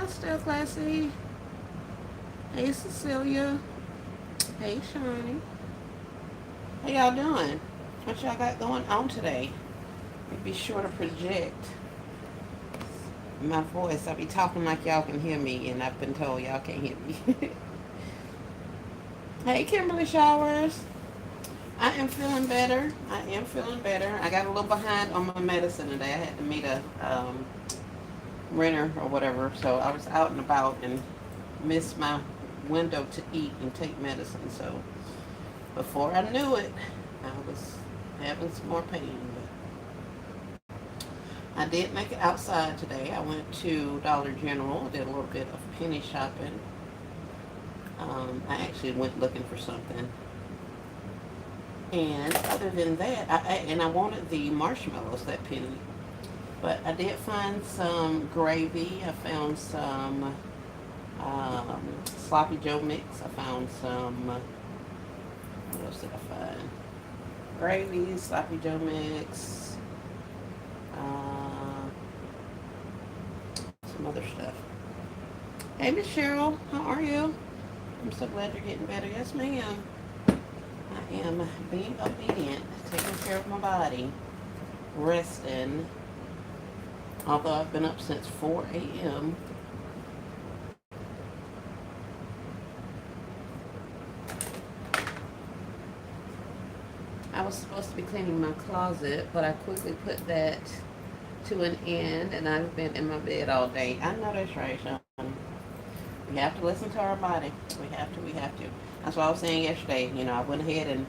Hi, Still Classy. Hey, Cecilia. Hey, Shawnee. How y'all doing? What y'all got going on today? Be sure to project my voice. I be talking like y'all can hear me, and I've been told y'all can't hear me. Hey, Kimberly Showers. I am feeling better. I am feeling better. I got a little behind on my medicine today. I had to meet a renter or whatever, so I was out and about and missed my window to eat and take medicine. So before I knew it, I was having some more pain. But I did make it outside today. I went to Dollar General, did a little bit of penny shopping. I actually went looking for something. And other than that, I wanted the marshmallows that penny. But I did find some gravy. I found some sloppy Joe mix. I found some, what else did I find? Gravy, sloppy Joe mix, uh, some other stuff. Hey, Miss Cheryl, how are you? I'm so glad you're getting better. Yes, ma'am. I am being obedient, taking care of my body, resting. Although I've been up since 4 a.m. I was supposed to be cleaning my closet, but I quickly put that to an end, and I've been in my bed all day. I know that's right, Sean. We have to listen to our body. We have to. That's what I was saying yesterday. I went ahead and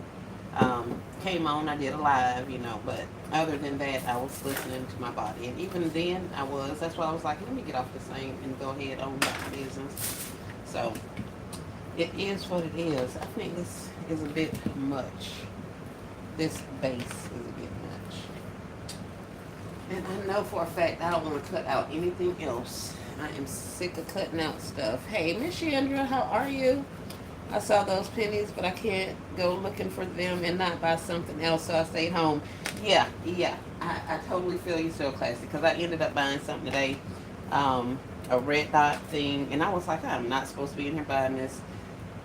came on. I did a live, but other than that, I was listening to my body. And even then, that's why I was like, let me get off this thing and go ahead on with my business. So, it is what it is. I think this is a bit much. This base is a bit much. And I know for a fact I don't want to cut out anything else. I am sick of cutting out stuff. Hey, Miss Chandra, how are you? I saw those pennies, but I can't go looking for them and not buy something else, so I stayed home. Yeah. I totally feel you, Still Classy, because I ended up buying something today, a red dot thing, and I was like, I'm not supposed to be in here buying this.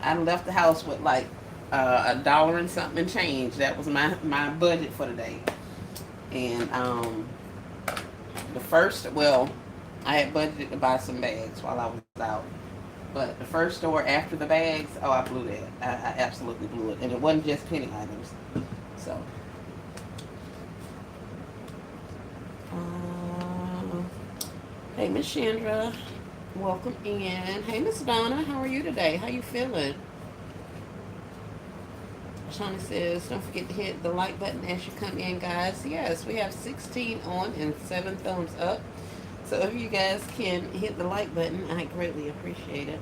I left the house with like a dollar and something and change. That was my budget for the day. And I had budgeted to buy some bags while I was out. But the first store after the bags, oh, I blew that. I absolutely blew it. And it wasn't just penny items. So, uh, hey, Miss Chandra, welcome in. Hey, Miss Donna, how are you today? How you feeling? Shawnee says, don't forget to hit the like button as you come in, guys. Yes, we have 16 on and 7 thumbs up. So if you guys can hit the like button, I greatly appreciate it.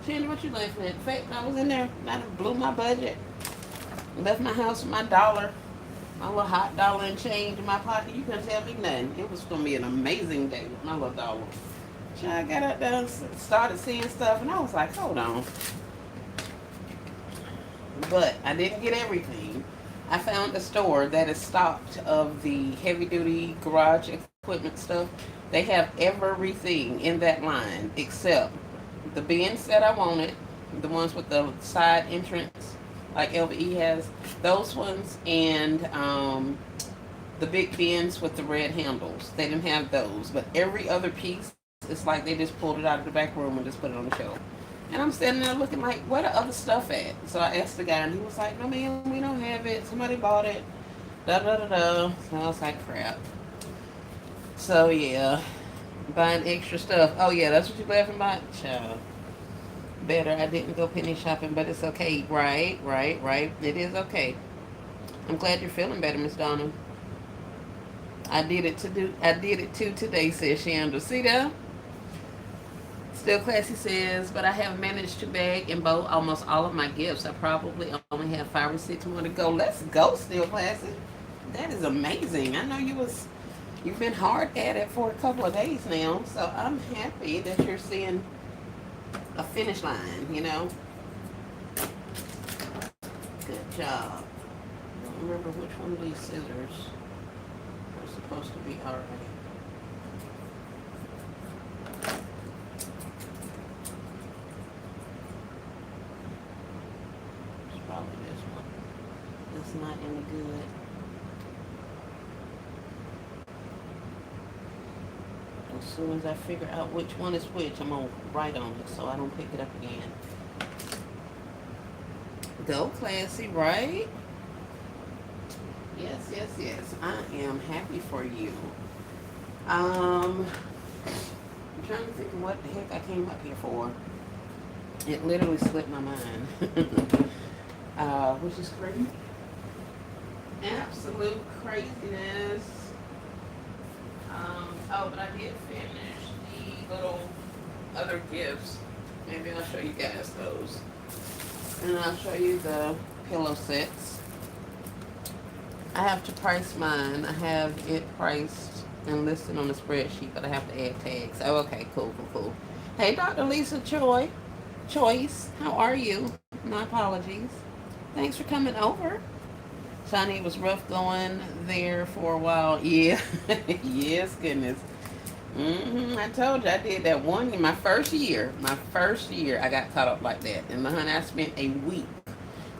Shannon, what you laughing at? In fact, I was in there, I blew my budget. Left my house with my dollar, my little hot dollar and change in my pocket. You couldn't tell me nothing. It was going to be an amazing day with my little dollar. So I got up there and started seeing stuff, and I was like, hold on. But I didn't get everything. I found a store that is stocked of the heavy duty garage equipment stuff. They have everything in that line except the bins that I wanted, the ones with the side entrance, like LVE has, those ones, and the big bins with the red handles. They didn't have those, but every other piece, it's like they just pulled it out of the back room and just put it on the shelf. And I'm standing there looking like, where the other stuff at? So I asked the guy, and he was like, no, man, we don't have it. Somebody bought it. Da da da da. So I was like, crap. So yeah, buying extra stuff. Oh yeah, that's what you're laughing about? Child. Better I didn't go penny shopping, but it's okay. Right. It is okay. I'm glad you're feeling better, Miss Donna. I did it too today, says Chandra. See that? Still Classy says, but I have managed to bag and bow almost all of my gifts. I probably only have 5 or 6 more to go. Let's go, Still Classy. That is amazing. I know you've been hard at it for a couple of days now, so I'm happy that you're seeing a finish line. Good job. I don't remember which one of these scissors are supposed to be alright. It's not any good. As soon as I figure out which one is which, I'm going to write on it so I don't pick it up again. Go classy, right? Yes, yes, yes. I am happy for you. I'm trying to think of what the heck I came up here for. It literally slipped my mind. Which is crazy. Absolute craziness. Oh, but I did finish the little other gifts. Maybe I'll show you guys those. And I'll show you the pillow sets. I have to price mine. I have it priced and listed on the spreadsheet, but I have to add tags. Oh, okay, cool, cool, cool. Hey, Dr. Lisa Choice, how are you? My apologies. Thanks for coming over. Shani, it was rough going there for a while. Yeah, yes, goodness. I told you I did that one in my first year. My first year, I got caught up like that. And honey, I spent a week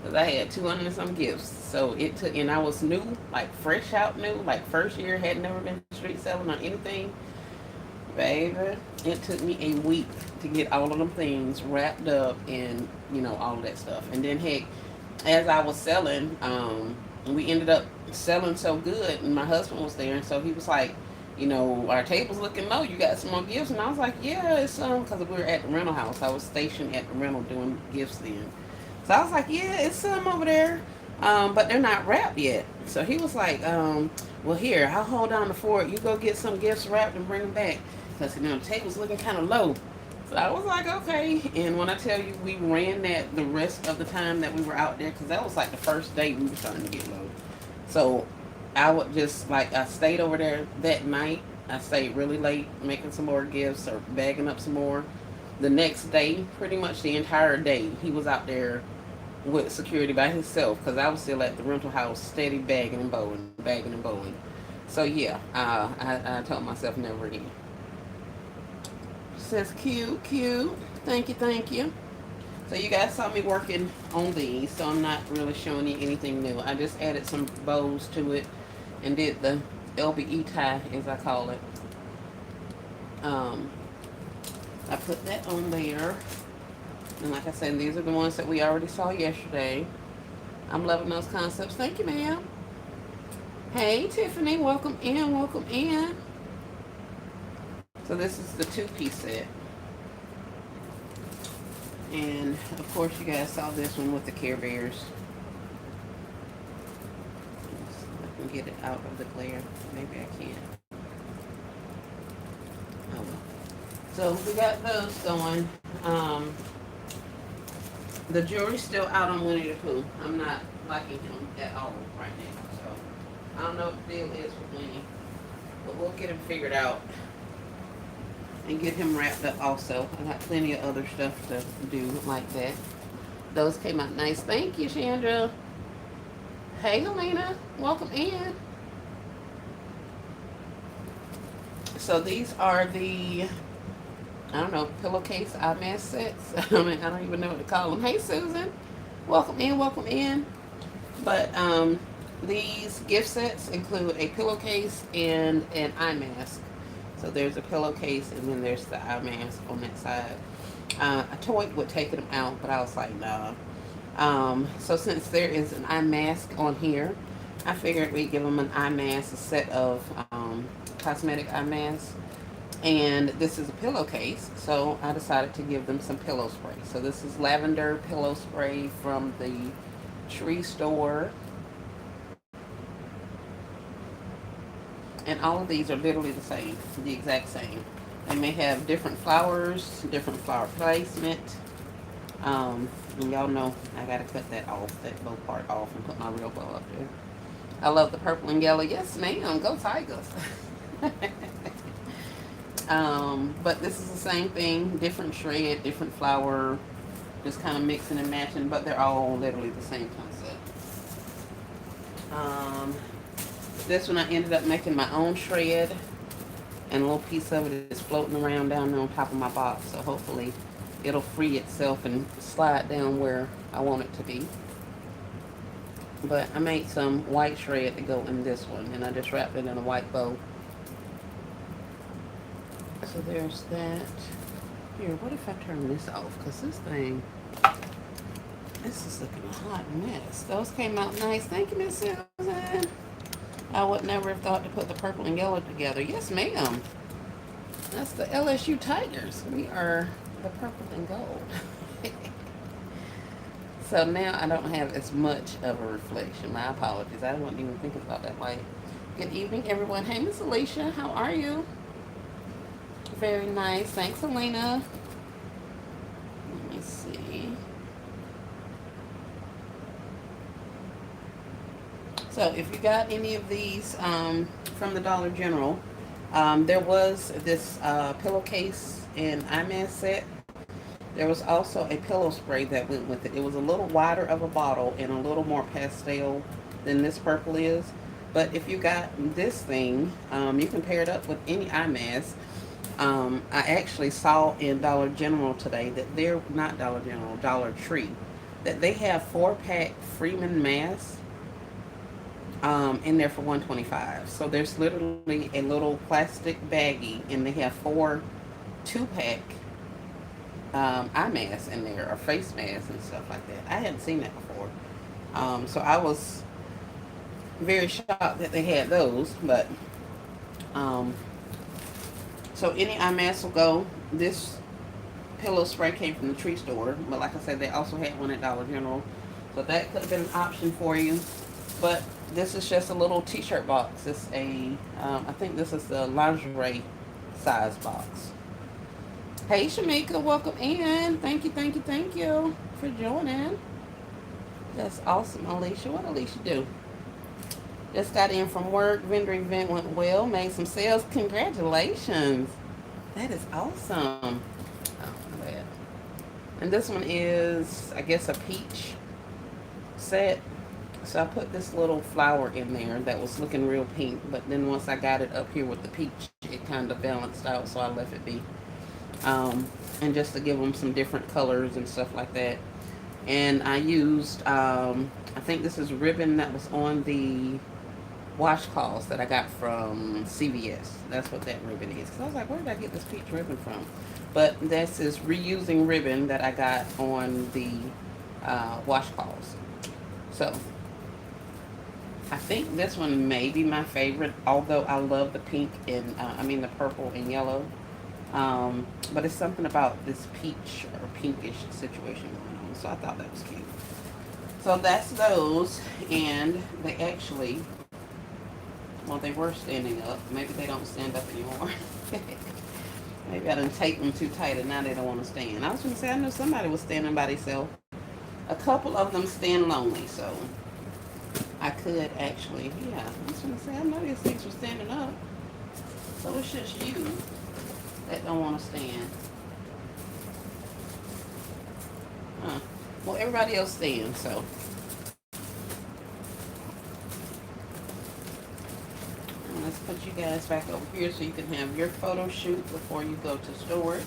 because I had 200 and some gifts. So it took, and I was new, like fresh out new, like first year, had never been street selling or anything. Baby, it took me a week to get all of them things wrapped up and, you know, all of that stuff. And then, heck, as I was selling, we ended up selling so good, and my husband was there, and so he was like, you know, our table's looking low. You got some more gifts? And I was like, yeah, it's because we were at the rental house. I was stationed at the rental doing gifts then. So I was like, yeah, it's some over there, but they're not wrapped yet. So he was like, well, here, I'll hold on to Ford. You go get some gifts wrapped and bring them back. Because, you know, the table's looking kind of low. So I was like, okay. And when I tell you, we ran that the rest of the time that we were out there, because that was like the first day we were starting to get low. So I would just, like, I stayed over there that night. I stayed really late making some more gifts or bagging up some more. The next day, pretty much the entire day, he was out there with security by himself, because I was still at the rental house steady bagging and bowling, bagging and bowling. So yeah, I told myself never again. Says cute, cute. Thank you, thank you. So you guys saw me working on these, so I'm not really showing you anything new. I just added some bows to it and did the LBE tie, as I call it. I put that on there. And like I said, these are the ones that we already saw yesterday. I'm loving those concepts. Thank you, ma'am. Hey, Tiffany, welcome in, welcome in. So this is the two-piece set. And, of course, you guys saw this one with the Care Bears. I can get it out of the glare. Maybe I can. Oh, well. So we got those going. The jury's still out on Winnie the Pooh. I'm not liking him at all right now. So, I don't know what the deal is with Winnie. But we'll get him figured out. And get him wrapped up also. I got plenty of other stuff to do like that. Those came out nice. Thank you, Chandra. Hey, Helena. Welcome in. So these are the, I don't know, pillowcase eye mask sets. I mean, I don't even know what to call them. Hey, Susan. Welcome in, welcome in. But these gift sets include a pillowcase and an eye mask. So there's a pillowcase and then there's the eye mask on that side. I toyed with taking them out, but I was like, nah. So since there is an eye mask on here, I figured we'd give them an eye mask, a set of cosmetic eye masks. And this is a pillowcase, so I decided to give them some pillow spray. So this is lavender pillow spray from the Tree Store. And all of these are literally the same, the exact same. They may have different flowers, different flower placement. And y'all know I gotta cut that off, that bow part off, and put my real bow up there. I love the purple and yellow. Yes, ma'am. Go Tigers. But this is the same thing, different shred, different flower, just kind of mixing and matching, but they're all literally the same concept. This one I ended up making my own shred, and a little piece of it is floating around down there on top of my box, so hopefully it'll free itself and slide down where I want it to be. But I made some white shred to go in this one, and I just wrapped it in a white bow. So there's that. Here, what if I turn this off? Because this is looking a hot mess. Those came out nice. Thank you, Miss Susan. I would never have thought to put the purple and yellow together. Yes, ma'am. That's the LSU Tigers. We are the purple and gold. So now I don't have as much of a reflection. My apologies. I wasn't even thinking about that light. Good evening, everyone. Hey, Miss Alicia. How are you? Very nice. Thanks, Elena. Let me see. So if you got any of these from the Dollar General, there was this pillowcase and eye mask set. There was also a pillow spray that went with it. It was a little wider of a bottle and a little more pastel than this purple is. But if you got this thing, you can pair it up with any eye mask. I actually saw in Dollar General today that they're not Dollar General, Dollar Tree, that they have 4-pack Freeman masks in there for 125. So there's literally a little plastic baggie, and they have 4 2-pack eye masks in there, or face masks and stuff like that. I hadn't seen that before. So I was very shocked that they had those, but um, so any eye mask will go. This pillow spray came from the tree store, but like I said, they also had one at Dollar General, so that could have been an option for you. But this is just a little t-shirt box. It's I think this is the lingerie size box. Hey Shamika, welcome in. Thank you, thank you, thank you for joining. That's awesome, Alicia. What Alicia do? Just got in from work. Vendor event went well. Made some sales. Congratulations. That is awesome. Oh, my bad. And this one is, I guess, a peach set. So I put this little flower in there that was looking real pink. But then once I got it up here with the peach, it kind of balanced out. So I left it be. And just to give them some different colors and stuff like that. And I used, I think this is ribbon that was on the washcloths that I got from CVS. That's what that ribbon is. Because I was like, where did I get this peach ribbon from? But this is reusing ribbon that I got on the washcloths. So I think this one may be my favorite, although I love the pink and, the purple and yellow. But it's something about this peach or pinkish situation going on. So I thought that was cute. So that's those. And they actually, well, they were standing up. Maybe they don't stand up anymore. Maybe I didn't take them too tight and now they don't want to stand. I was going to say, I knew somebody was standing by themselves. A couple of them stand lonely, so I could actually, yeah. I was going to say, I know these things were standing up. So it's just you that don't want to stand. Huh. Well, everybody else stands, so. And let's put you guys back over here so you can have your photo shoot before you go to storage.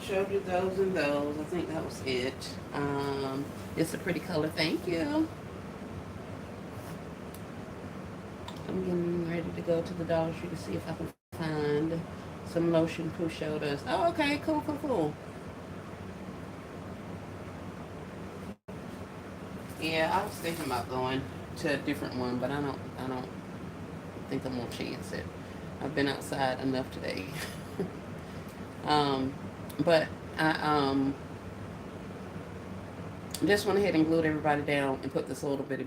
Showed you those and those. I think that was it. It's a pretty color. Thank you. I'm getting ready to go to the Dollar Tree to see if I can find some lotion Pooh showed us. Oh, okay. Cool, cool, cool. Yeah, I was thinking about going to a different one, but I don't think I'm gonna chance it. I've been outside enough today. um, but I just went ahead and glued everybody down and put this little bit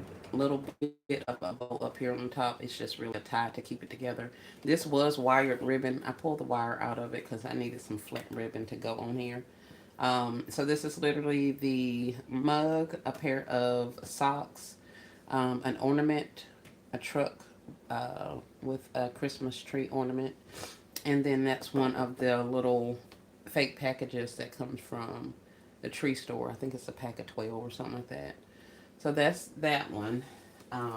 of a bow up here on the top. It's just really a tie to keep it together. This was wired ribbon. I pulled the wire out of it because I needed some flat ribbon to go on here. So this is literally the mug, a pair of socks, an ornament, a truck with a Christmas tree ornament, and then that's one of the little fake packages that comes from the tree store. I think it's a pack of 12 or something like that. So that's that one. I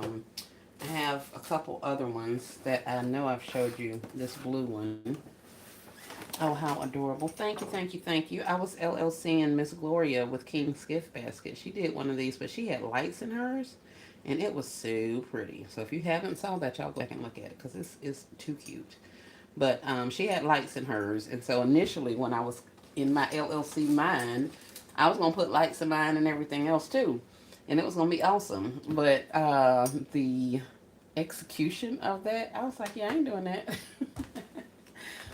have a couple other ones that I know I've showed you. This blue one. Oh, how adorable. Thank you, thank you, thank you. I was LLCing Miss Gloria with King's Gift Basket. She did one of these, but she had lights in hers, and it was so pretty. So if you haven't saw that, y'all go back and look at it, because it's too cute. But she had lights in hers, and so initially when I was in my LLC mind, I was going to put lights in mine and everything else too. And it was going to be awesome. But the execution of that, I was like, yeah, I ain't doing that.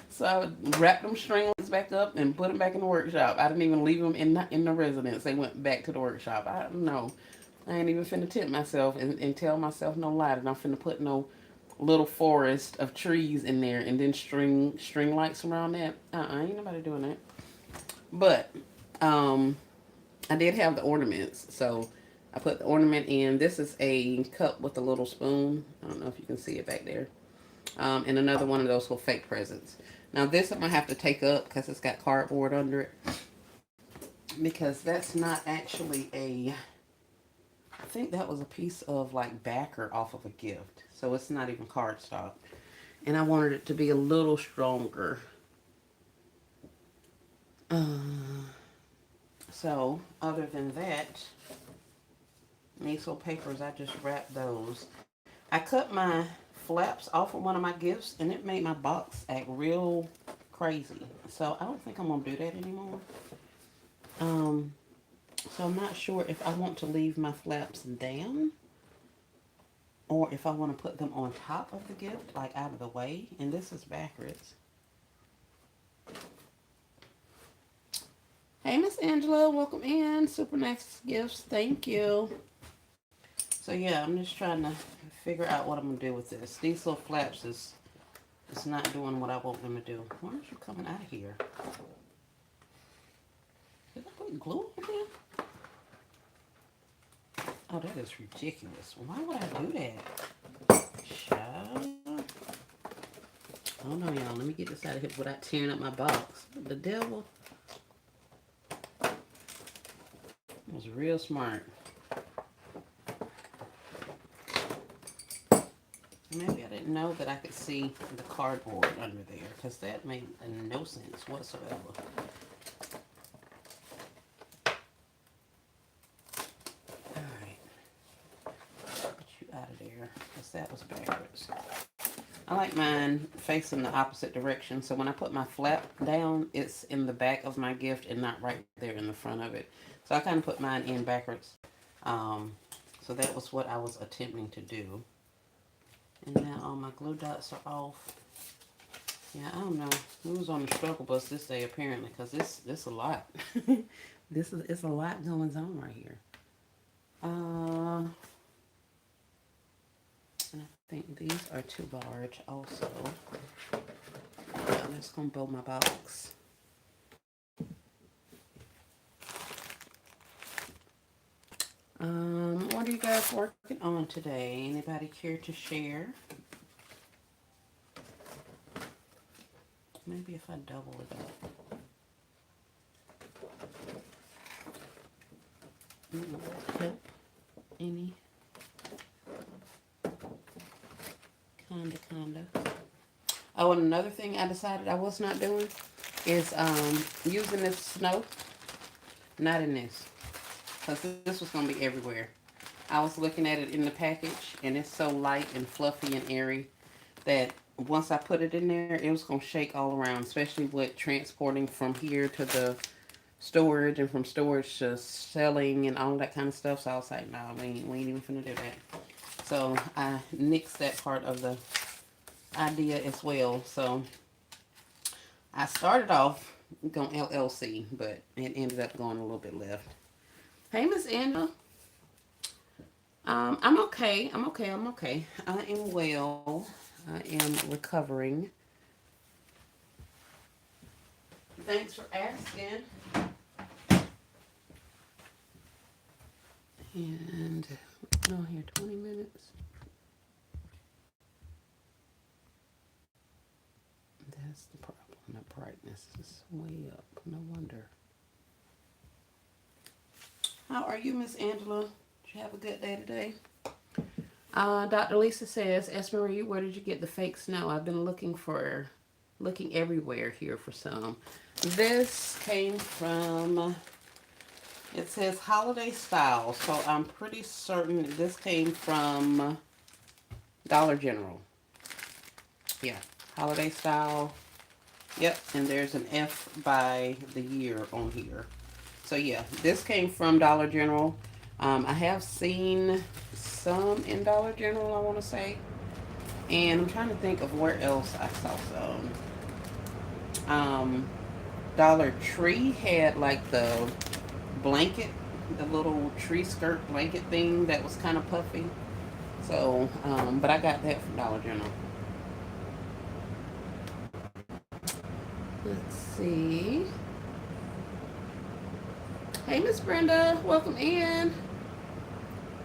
So I would wrap them string lights back up and put them back in the workshop. I didn't even leave them in the residence. They went back to the workshop. I don't know. I ain't even finna tip myself and tell myself no lie that I'm finna put no little forest of trees in there and then string lights around that. Ain't nobody doing that. But um, I did have the ornaments, so I put the ornament in. This is a cup with a little spoon. I don't know if you can see it back there. And another one of those little fake presents. Now this I'm gonna have to take up because it's got cardboard under it, because that's not actually a. I think that was a piece of like backer off of a gift, so it's not even cardstock. And I wanted it to be a little stronger. Uh, so other than that, these little papers, I just wrapped those. I cut my flaps off of one of my gifts, and it made my box act real crazy. So I don't think I'm gonna do that anymore. Um, so I'm not sure if I want to leave my flaps down or if I want to put them on top of the gift, like out of the way. And this is backwards. Hey, Miss Angela, welcome in. Super nice gifts. Thank you. So yeah, I'm just trying to figure out what I'm gonna do with this. These little flaps is it's not doing what I want them to do. Why aren't you coming out of here? Did I put glue on there? Oh, that is ridiculous. Why would I do that? Child. Oh no, y'all. Let me get this out of here without tearing up my box. The devil was real smart. Maybe I didn't know that I could see the cardboard under there, because that made no sense whatsoever. Alright. Get you out of there, because that was backwards. I like mine facing the opposite direction, so when I put my flap down, it's in the back of my gift and not right there in the front of it. So I kind of put mine in backwards. So that was what I was attempting to do. And now all my glue dots are off. Yeah, I don't know. We was on the struggle bus this day apparently, because this a lot. It's a lot going on right here. And I think these are too large also. Yeah, I'm just gonna bow my box. What are you guys working on today? Anybody care to share? Maybe if I double it up. Help any? Kinda. Oh, and another thing I decided I was not doing is using this snow. Not in this, because this was gonna be everywhere. I was looking at it in the package, and it's so light and fluffy and airy that once I put it in there, it was going to shake all around, especially with transporting from here to the storage and from storage to selling and all that kind of stuff. So I was like, no, we ain't even finna do that. So I nixed that part of the idea as well. So I started off going LLC, but it ended up going a little bit left. Hey, Miss Angela. I'm okay. I'm okay. I'm okay. I am well. I am recovering. Thanks for asking. And no, here 20 minutes. That's the problem. The brightness is way up. No wonder. How are you, Miss Angela? you have a good day today? Dr. Lisa says, S. Marie, where did you get the fake snow? I've been looking everywhere here for some. This came from, it says holiday style, so I'm pretty certain this came from Dollar General. Yeah, holiday style. Yep, and there's an F by the year on here. So yeah, this came from Dollar General. I have seen some in Dollar General, I want to say. And I'm trying to think of where else I saw some. Dollar Tree had like the blanket, the little tree skirt blanket thing that was kind of puffy. So, but I got that from Dollar General. Let's see. Hey, Miss Brenda, welcome in.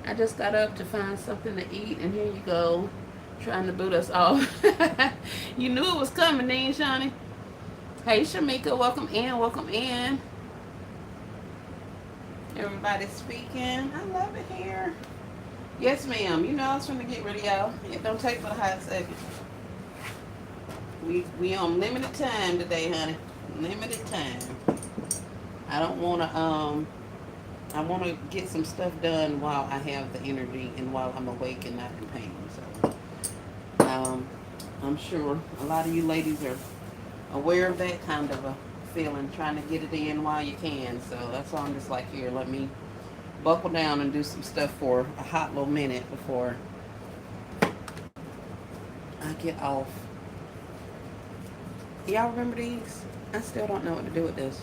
I just got up to find something to eat, and here you go, trying to boot us off. You knew it was coming, didn't you, Shawnee? Hey, Shamika, welcome in, welcome in. Everybody speaking. I love it here. Yes, ma'am. You know I was trying to get rid of y'all. It don't take but a hot second. We on limited time today, honey. Limited time. I don't want to I want to get some stuff done while I have the energy and while I'm awake and not in pain. So, I'm sure a lot of you ladies are aware of that kind of a feeling, trying to get it in while you can. So that's why I'm just like, here, let me buckle down and do some stuff for a hot little minute before I get off. Y'all remember these? I still don't know what to do with this.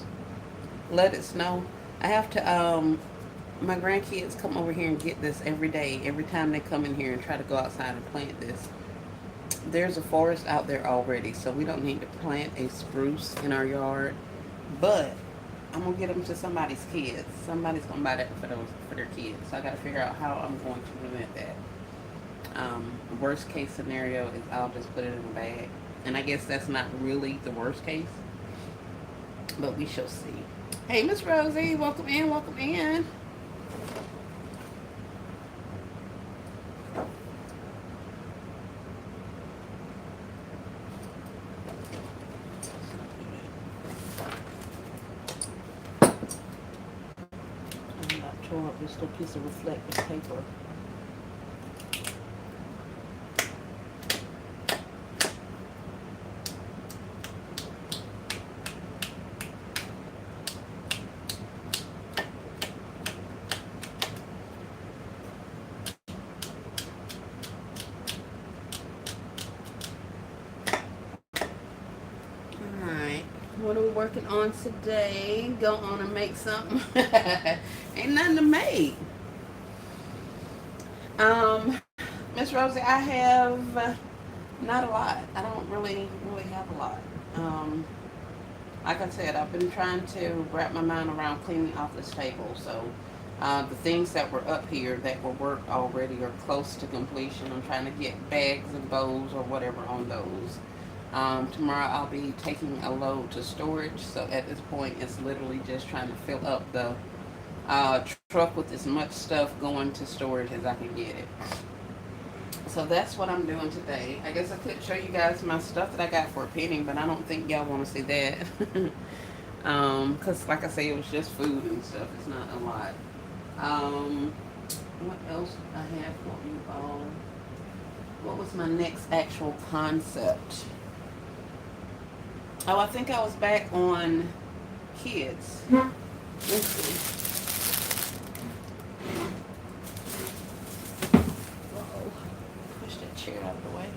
Let it snow. I have to, my grandkids come over here and get this every day. Every time they come in here and try to go outside and plant this. There's a forest out there already, so we don't need to plant a spruce in our yard. But I'm going to get them to somebody's kids. Somebody's going to buy that for their kids. So I got to figure out how I'm going to prevent that. Worst case scenario is I'll just put it in a bag. And I guess that's not really the worst case. But we shall see. Hey, Miss Rosie, welcome in, welcome in. I'm not tore up this little piece of reflective paper. What are we working on today? Go on and make something. Ain't nothing to make. Miss Rosie, I have not a lot. I don't really have a lot. Like I said, I've been trying to wrap my mind around cleaning off this table. So the things that were up here that were worked already are close to completion. I'm trying to get bags and bows or whatever on those. Tomorrow I'll be taking a load to storage, so at this point it's literally just trying to fill up the truck with as much stuff going to storage as I can get it. So that's what I'm doing today. I guess I could show you guys my stuff that I got for a penny, but I don't think y'all want to see that. Because like I say, it was just food and stuff. It's not a lot. What else I have for you all? What was my next actual concept? Oh, I think I was back on kids. Let's see. Uh-oh. Push that chair out of the way.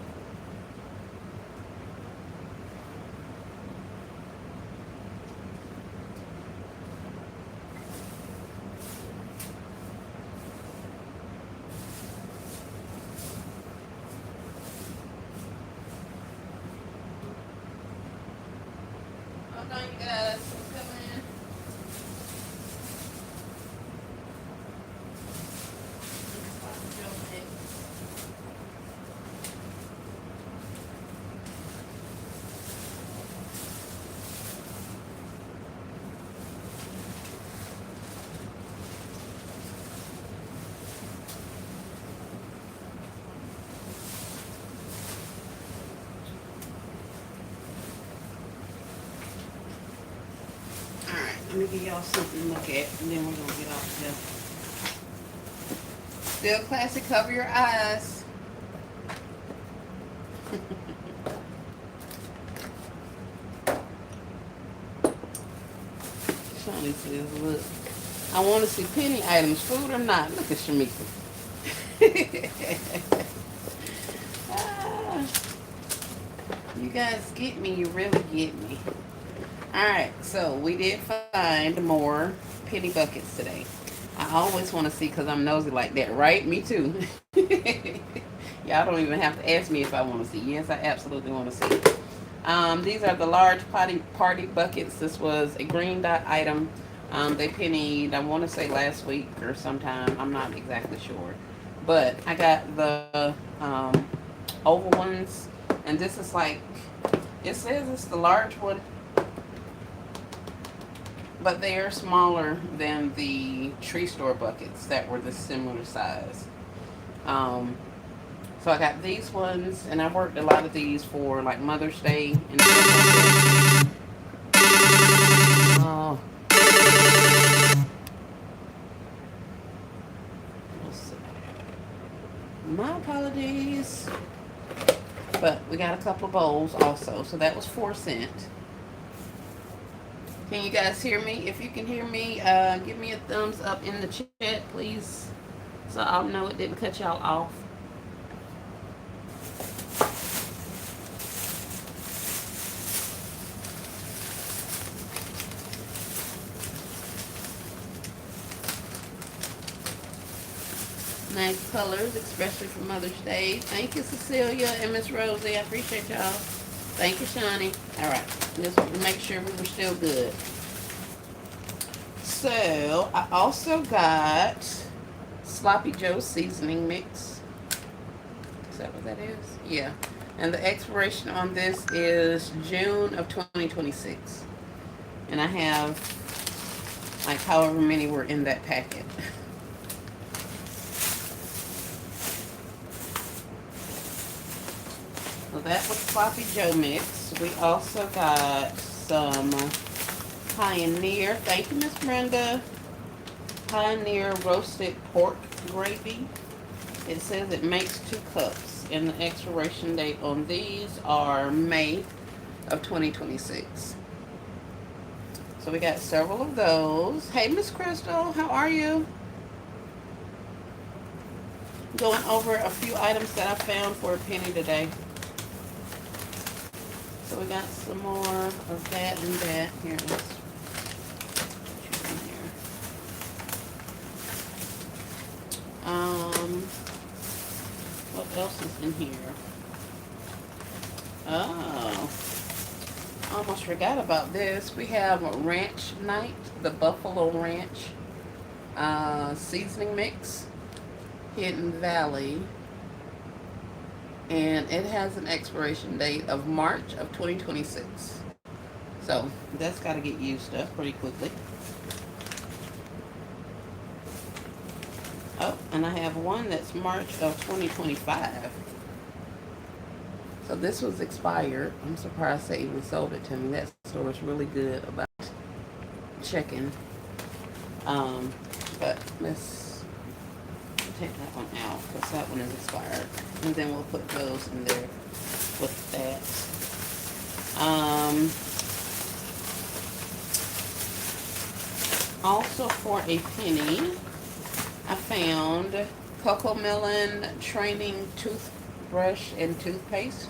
Hold on, you guys. I'm coming. give y'all something to look at, and then we're gonna get off here. Still classic, cover your eyes. Shawnee says, look, I want to see penny items, food or not. Look at Shamika. Ah, you guys get me, you really get me. Alright, so we did find more penny buckets today. I always want to see because I'm nosy like that, right? Me too. Y'all don't even have to ask me if I want to see. Yes, I absolutely want to see. These are the large party buckets. This was a green dot item. They pennied, I want to say last week or sometime. I'm not exactly sure. But I got the oval ones. And this is like, it says it's the large one, but they are smaller than the tree store buckets that were the similar size. So I got these ones, and I worked a lot of these for like Mother's Day and stuff like that. Oh. My apologies. But we got a couple of bowls also, so that was 4 cents. Can you guys hear me? If you can hear me, give me a thumbs up in the chat, please, so I'll know it didn't cut y'all off. Nice colors, especially for Mother's Day. Thank you, Cecilia and Miss Rosie. I appreciate y'all. Thank you, Shawnee. All right, just to make sure we were still good. So I also got Sloppy Joe seasoning mix. Is that what that is? Yeah. And the expiration on this is June of 2026. And I have like however many were in that packet. So that was Sloppy Joe mix. We also got some Pioneer. Thank you, Miss Brenda. Pioneer roasted pork gravy. It says it makes 2 cups. And the expiration date on these are May of 2026. So we got several of those. Hey, Miss Crystal, how are you? Going over a few items that I found for a penny today. So we got some more of that and that. Here, let's choose in here. What else is in here? Oh, almost forgot about this. We have Ranch Night, the Buffalo Ranch seasoning mix, Hidden Valley. And it has an expiration date of March of 2026. So that's got to get used up pretty quickly. Oh, and I have one that's March of 2025. So this was expired. I'm surprised they even sold it to me. That store is really good about checking. But let's take that one out because that one is expired, and then we'll put those in there with that. Also for a penny, I found Cocoa Melon training toothbrush and toothpaste.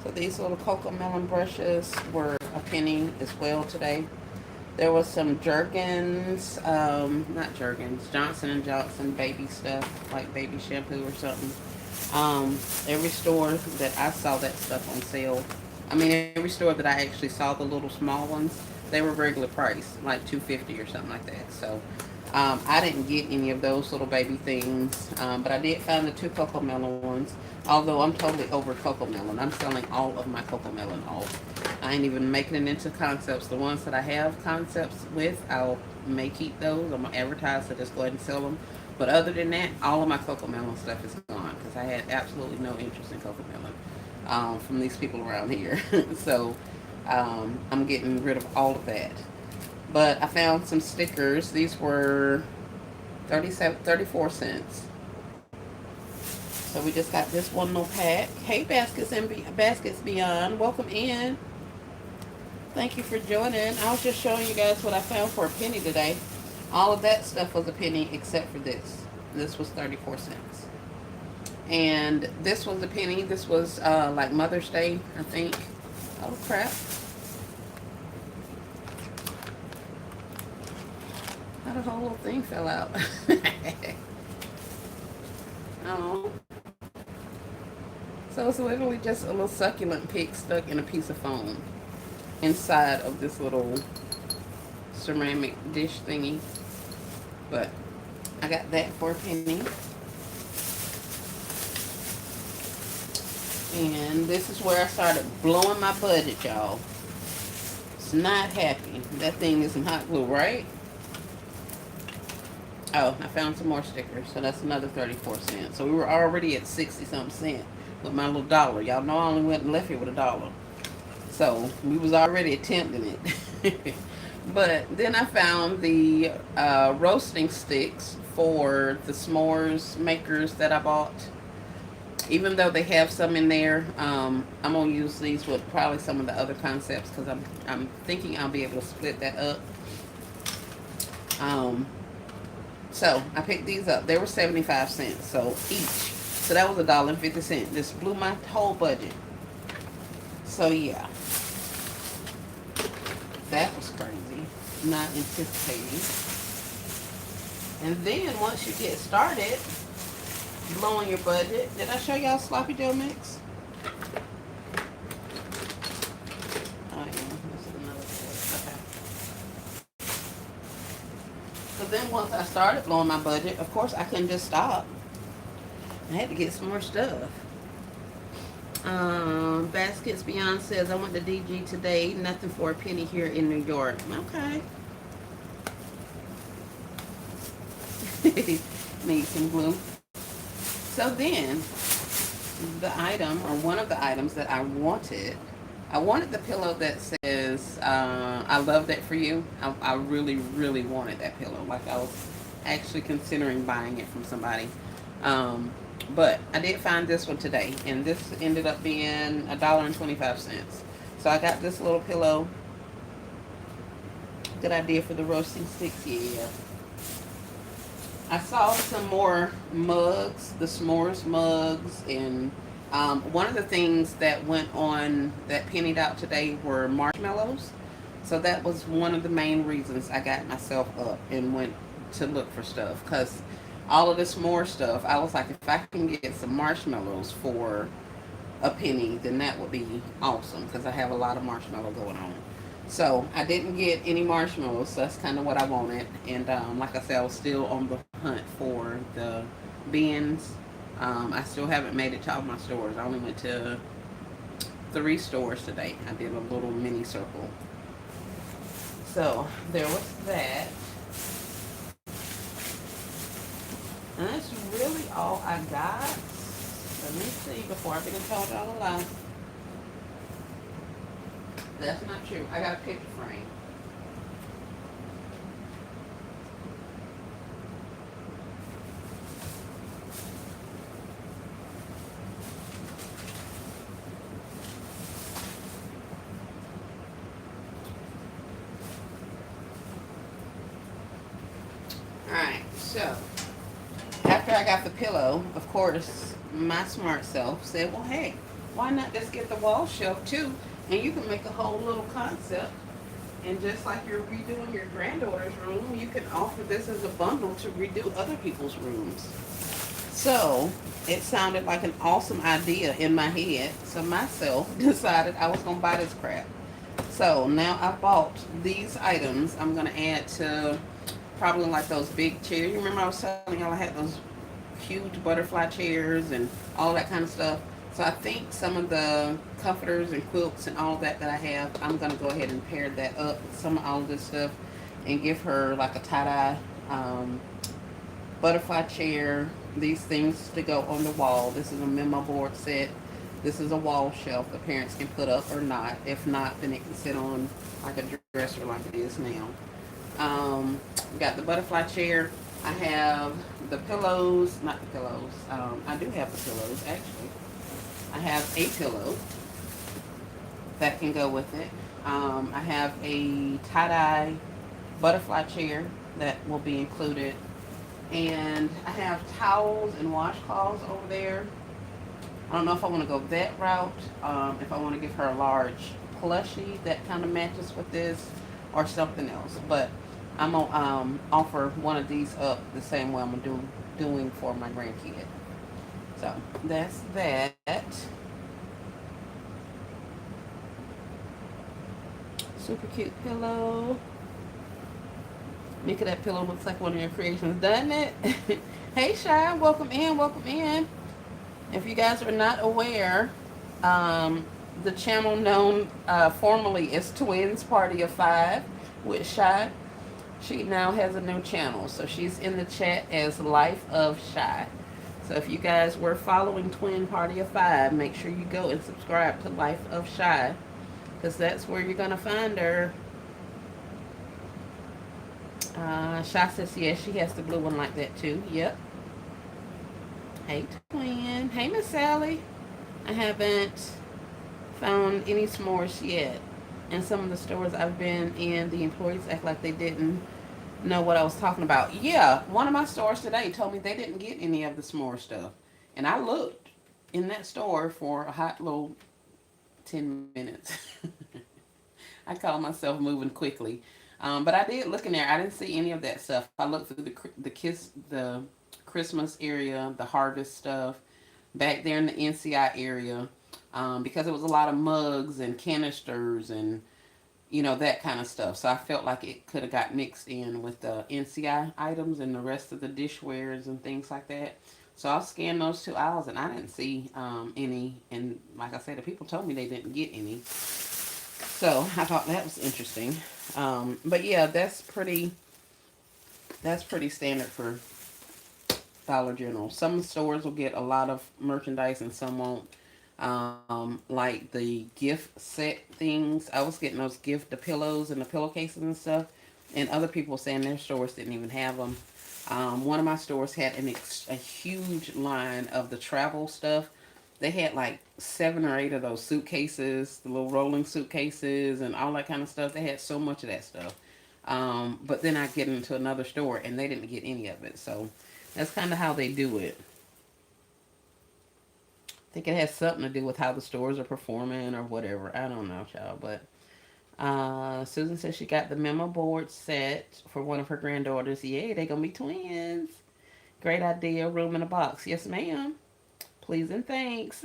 So these little Cocoa Melon brushes were a penny as well today. There was some Jergens, not Jergens, Johnson & Johnson baby stuff, like baby shampoo or something. Every store that I saw that stuff on sale, I mean every store that I actually saw the little small ones, they were regular price, like $2.50 or something like that. So I didn't get any of those little baby things, but I did find the 2 Cocoa Melon ones. Although I'm totally over Cocoa Melon. I'm selling all of my Cocoa Melon off. I ain't even making it into concepts. The ones that I have concepts with, I may keep those. I'm going to advertise to just go ahead and sell them. But other than that, all of my Cocoa Melon stuff is gone because I had absolutely no interest in Cocoa Melon. from these people around here. So I'm getting rid of all of that. But I found some stickers. These were 34 cents. So we just got this one little pack. Hey, Baskets Beyond, welcome in. Thank you for joining. I was just showing you guys what I found for a penny today. All of that stuff was a penny except for this. This was 34 cents. And this was a penny. This was like Mother's Day, I think. Oh, crap. How the whole little thing fell out. Oh. So it's literally just a little succulent pig stuck in a piece of foam inside of this little ceramic dish thingy. But I got that for a penny. And this is where I started blowing my budget, y'all. It's not happy. That thing is some hot glue, right? Oh, I found some more stickers, so that's another 34 cents. So we were already at 60-something cents with my little dollar. Y'all know I only went and left here with $1. So we was already attempting it. But then I found the roasting sticks for the s'mores makers that I bought. Even though they have some in there, I'm gonna use these with probably some of the other concepts because I'm thinking I'll be able to split that up. So I picked these up. They were 75 cents, so each. So that was $1.50. This blew my whole budget. So yeah, that was crazy. Not anticipating. And then once you get started blowing your budget, did I show y'all sloppy Joe mix? Oh yeah, this is another one. Okay. So then once I started blowing my budget, of course I couldn't just stop. I had to get some more stuff. Baskets Beyond says, I went to DG today. Nothing for a penny here in New York. Okay. Need some glue. So then, the item, or one of the items that I wanted the pillow that says, I love that for you. I really, really wanted that pillow. Like I was actually considering buying it from somebody. But I did find this one today, and this ended up being $1.25. So I got this little pillow. Good idea for the roasting sticks, yeah. I saw some more mugs, the s'mores mugs, and one of the things that went on that pennied out today were marshmallows. So that was one of the main reasons I got myself up and went to look for stuff, because all of this more stuff, I was like, if I can get some marshmallows for a penny, then that would be awesome, because I have a lot of marshmallow going on. So I didn't get any marshmallows, so that's kind of what I wanted. And like I said, I was still on the hunt for the bins. I still haven't made it to all my stores. I only went to 3 stores today. I did a little mini circle. So there was that. And that's really all I got. Let me see before I begin telling y'all a lie. That's not true. I got a picture frame. Alright, so after I got the pillow, of course, my smart self said, well, hey, why not just get the wall shelf too? And you can make a whole little concept. And just like you're redoing your granddaughter's room, you can offer this as a bundle to redo other people's rooms. So it sounded like an awesome idea in my head. So myself decided I was going to buy this crap. So now I bought these items. I'm going to add to probably like those big chairs. You remember I was telling y'all I had those huge butterfly chairs and all that kind of stuff. So I think some of the comforters and quilts and all that I have, I'm going to go ahead and pair that up with some of all this stuff and give her like a tie-dye butterfly chair, these things to go on the wall. This is a memo board set. This is a wall shelf the parents can put up or not. If not, then it can sit on like a dresser like it is now. Got the butterfly chair. I have the pillows, not the pillows. I do have the pillows actually. I have a pillow that can go with it. I have a tie-dye butterfly chair that will be included. And I have towels and washcloths over there. I don't know if I want to go that route. If I want to give her a large plushie that kind of matches with this or something else. But I'm going to offer one of these up the same way I'm doing for my grandkid. So that's that. Super cute pillow. Mika, that pillow looks like one of your creations, doesn't it? Hey, Shy, welcome in, welcome in. If you guys are not aware, um, the channel known formerly as Twins Party of Five with Shy, she now has a new channel. So she's in the chat as Life of Shy. So if you guys were following Twin Party of Five, make sure you go and subscribe to Life of Shy, because that's where you're going to find her. Shy says, yes, she has the blue one like that too. Yep. Hey, Twin. Hey, Miss Sally. I haven't found any s'mores yet. In some of the stores I've been in, the employees act like they didn't know what I was talking about. Yeah, one of my stores today told me they didn't get any of the s'more stuff. And I looked in that store for a hot little 10 minutes. I call myself moving quickly. But I did look in there. I didn't see any of that stuff. I looked through the Christmas area, the harvest stuff, back there in the NCI area, because it was a lot of mugs and canisters and that kind of stuff. So I felt like it could have got mixed in with the NCI items and the rest of the dishwares and things like that. So I scanned those two aisles and I didn't see any. And like I said, the people told me they didn't get any. So I thought that was interesting. But yeah, that's pretty standard for Dollar General. Some stores will get a lot of merchandise and some won't. Like the gift set things. I was getting those the pillows and the pillowcases and stuff. And other people saying their stores didn't even have them. One of my stores had a huge line of the travel stuff. They had like 7 or 8 of those suitcases, the little rolling suitcases and all that kind of stuff. They had so much of that stuff. But then I get into another store and they didn't get any of it. So that's kind of how they do it. I think it has something to do with how the stores are performing or whatever. I don't know, child. But Susan says she got the memo board set for one of her granddaughters. Yay, they gonna be twins. Great idea. Room in a box. Yes, ma'am. Please and thanks.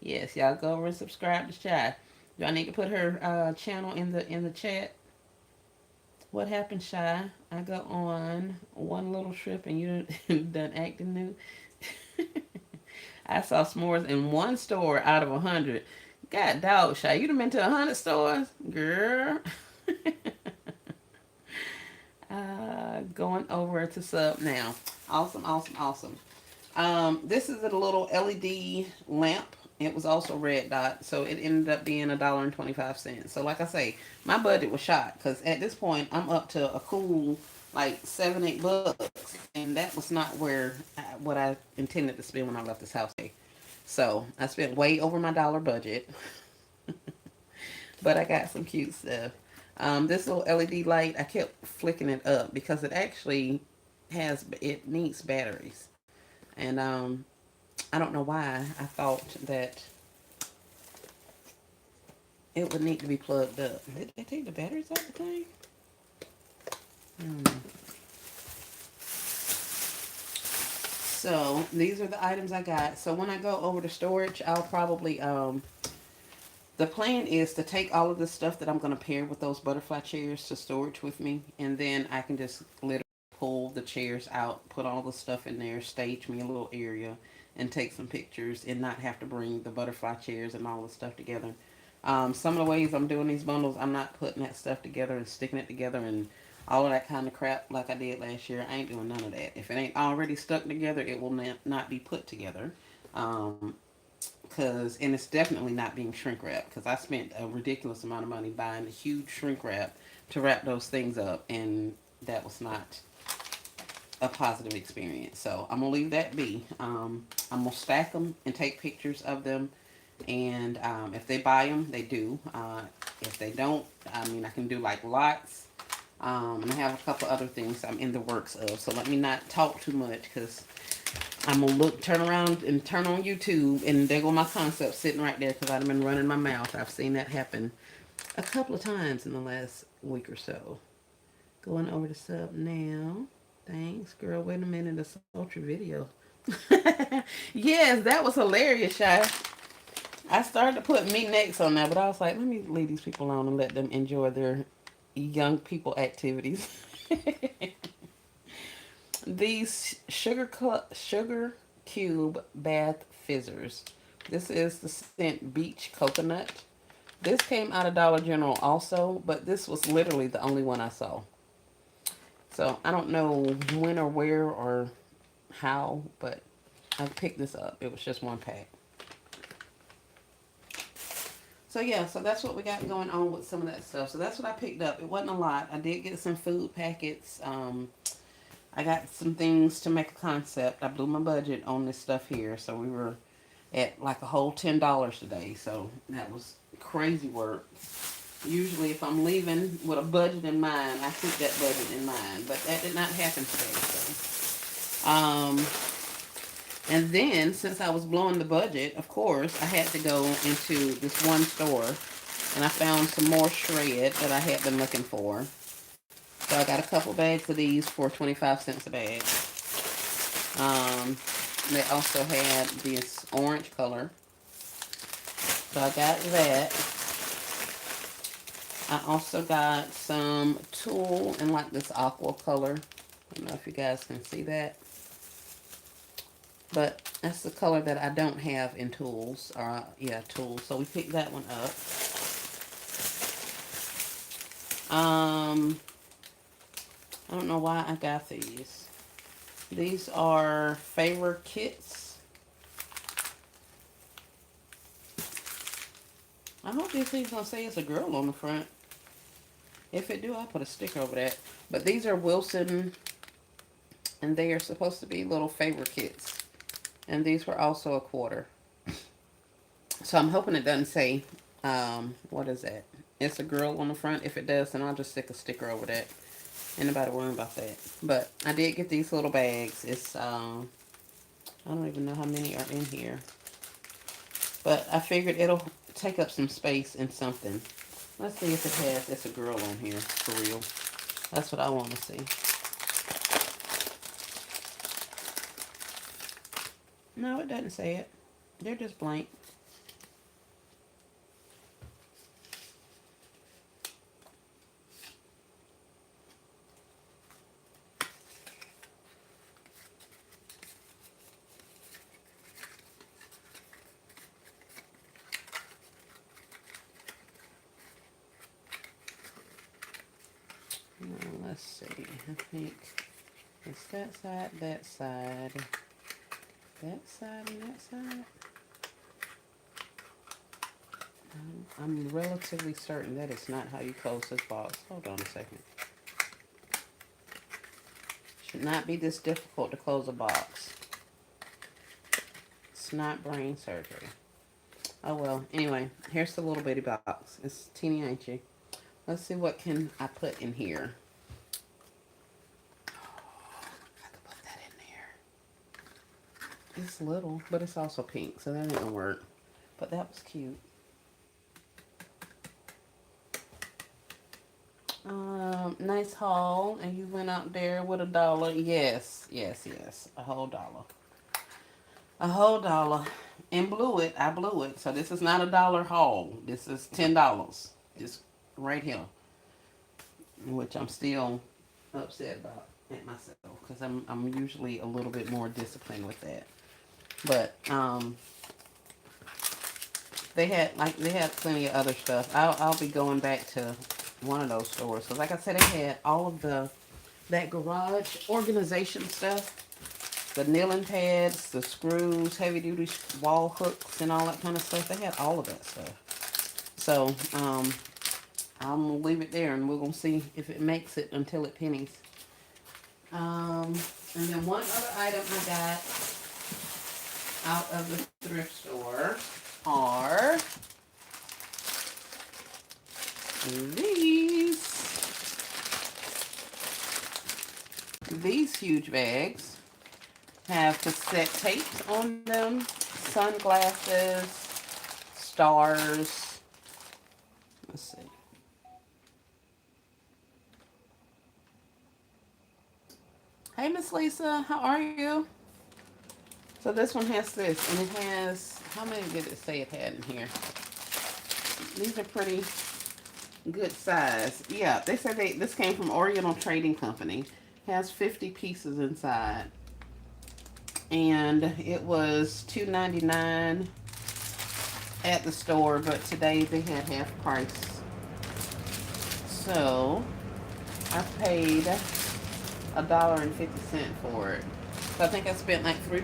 Yes, y'all go over and subscribe to Shy. Do I need to put her channel in the chat? What happened, Shy? I go on one little trip and you done acting new. I saw s'mores in one store out of 100. God dog, Shy, you done been to 100 stores? Girl. Going over to sub now. Awesome, awesome, awesome. This is a little LED lamp. It was also red dot, so it ended up being $1.25. So like I say, my budget was shot because at this point I'm up to a cool like $7-8, and that was not what I intended to spend when I left this house. So I spent way over my dollar budget, but I got some cute stuff. This little LED light, I kept flicking it up because it needs batteries, and I don't know why I thought that it would need to be plugged up. Did they take the batteries out the thing? So these are the items I got. So when I go over to storage, I'll probably the plan is to take all of the stuff that I'm going to pair with those butterfly chairs to storage with me, and then I can just literally pull the chairs out, put all the stuff in there, stage me a little area, and take some pictures, and not have to bring the butterfly chairs and all the stuff together. Some of the ways I'm doing these bundles, I'm not putting that stuff together and sticking it together and all of that kind of crap like I did last year. I ain't doing none of that. If it ain't already stuck together, it will not be put together. and it's definitely not being shrink wrapped, because I spent a ridiculous amount of money buying a huge shrink wrap to wrap those things up, and that was not a positive experience. So I'm gonna leave that be. I'm gonna stack them and take pictures of them, and if they buy them, they do. If they don't, I mean, I can do like lots. And I have a couple other things I'm in the works of. So let me not talk too much, because I'm gonna turn around and turn on YouTube, and there go my concept sitting right there, because I've been running my mouth. I've seen that happen a couple of times in the last week or so. Going over the sub now. Thanks, girl. Wait a minute, a sultry video. Yes, that was hilarious, Shy. I started to put me next on that, but I was like, let me leave these people alone and let them enjoy their young people activities. These sugar cube bath fizzers. This is the scent Beach Coconut. This came out of Dollar General also, but this was literally the only one I saw. So I don't know when or where or how, but I picked this up. It was just one pack. So yeah, so that's what we got going on with some of that stuff. So that's what I picked up. It wasn't a lot. I did get some food packets. I got some things to make a concept. I blew my budget on this stuff here. So we were at like a whole $10 today. So that was crazy work. Usually if I'm leaving with a budget in mind, I keep that budget in mind. But that did not happen today. So, and then, since I was blowing the budget, of course, I had to go into this one store, and I found some more shred that I had been looking for. So I got a couple bags of these for 25 cents a bag. They also had this orange color. So I got that. I also got some tulle in like this aqua color. I don't know if you guys can see that. But that's the color that I don't have in tools. Yeah, tools. So we picked that one up. I don't know why I got these. These are favor kits. I hope these things don't say it's a girl on the front. If it do, I'll put a sticker over that. But these are Wilson, and they are supposed to be little favor kits. And these were also a quarter. So I'm hoping it doesn't say, what is that? It's a girl on the front. If it does, then I'll just stick a sticker over that. Ain't nobody worrying about that. But I did get these little bags. It's, I don't even know how many are in here. But I figured it'll take up some space in something. Let's see if it has, it's a girl on here, for real. That's what I want to see. No, it doesn't say it. They're just blank. Let's see. I think it's that side, that side, that side, and that side. I'm relatively certain that it's not how you close this box. Hold on a second. Should not be this difficult to close a box. It's not brain surgery. Oh well. Anyway, here's the little bitty box. It's teeny tiny. Let's see what can I put in here. I could put that in there. It's little, but it's also pink, so that ain't gonna work. But that was cute. Nice haul, and you went out there with $1. Yes, yes, yes, a whole dollar. A whole dollar. And blew it. I blew it. So this is not $1 haul. This is $10. Just right here. Which I'm still upset about at myself, because I'm usually a little bit more disciplined with that. But they had plenty of other stuff. I'll be going back to one of those stores, because like I said, they had all of that garage organization stuff. the kneeling pads, the screws, heavy duty wall hooks, and all that kind of stuff. They had all of that stuff. So, I'm gonna leave it there, and we're gonna see if it makes it until it pennies. And then one other item I got out of the thrift store are these huge bags. Have cassette tapes on them, sunglasses, stars. Let's see. Hey, Miss Lisa, how are you? So this one has this, and it has, how many did it say it had in here? These are pretty good size. Yeah, they said this came from Oriental Trading Company. Has 50 pieces inside. And it was $2.99 at the store, but today they had half price. So I paid $1.50 for it. So I think I spent like $3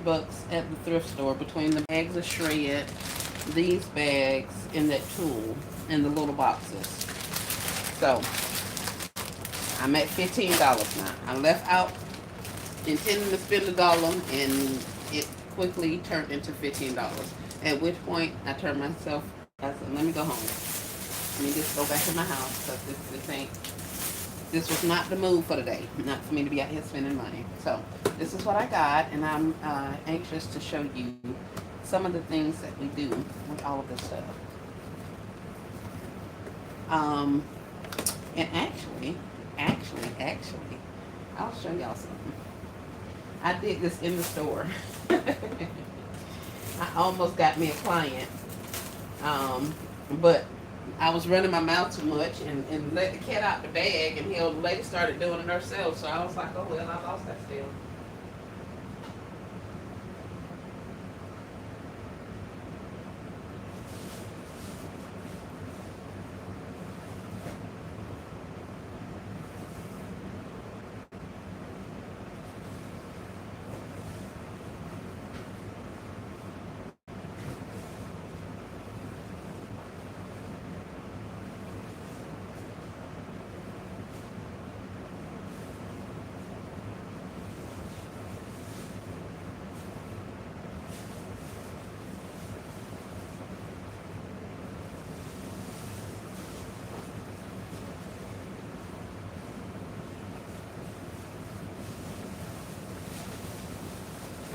at the thrift store between the bags of shred, these bags, and that tool, and the little boxes. So I'm at $15 now. I left out intending to spend $1, and it quickly turned into $15. At which point I turned myself, I said, let me go home. Let me just go back to my house, because this was not the move for the day. Not for me to be out here spending money. So this is what I got, and I'm anxious to show you some of the things that we do with all of this stuff. And actually, I'll show y'all something. I did this in the store. I almost got me a client. But I was running my mouth too much and let the cat out the bag, and the lady started doing it herself. So I was like, oh, well, I lost that still.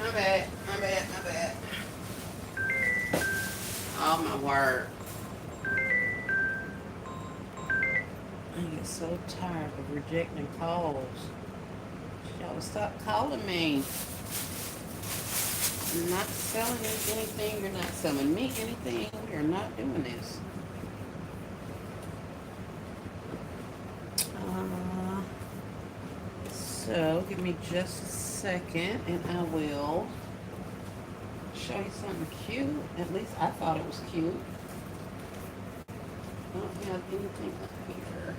My bad. Oh, my word. I get so tired of rejecting calls. Y'all stop calling me. I'm not selling you anything. You're not selling me anything. We are not doing this. So, give me just a second, and I will show you something cute. At least I thought it was cute. I don't have anything up here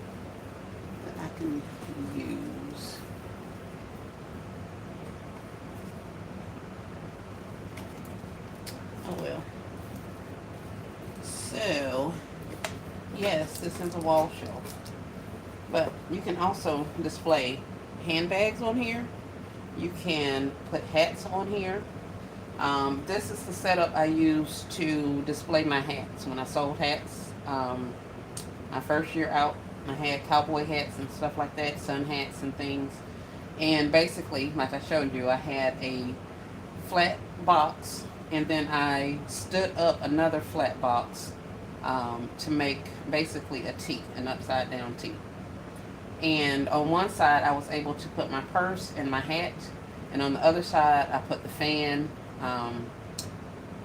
that I can use. Oh well. So, yes, this is a wall shelf. But you can also display handbags on here. You can put hats on here. This is the setup I use to display my hats. When I sold hats, my first year out, I had cowboy hats and stuff like that, sun hats and things. And basically, like I showed you, I had a flat box, and then I stood up another flat box to make basically a T, an upside down T. And on one side, I was able to put my purse and my hat, and on the other side, I put the fan,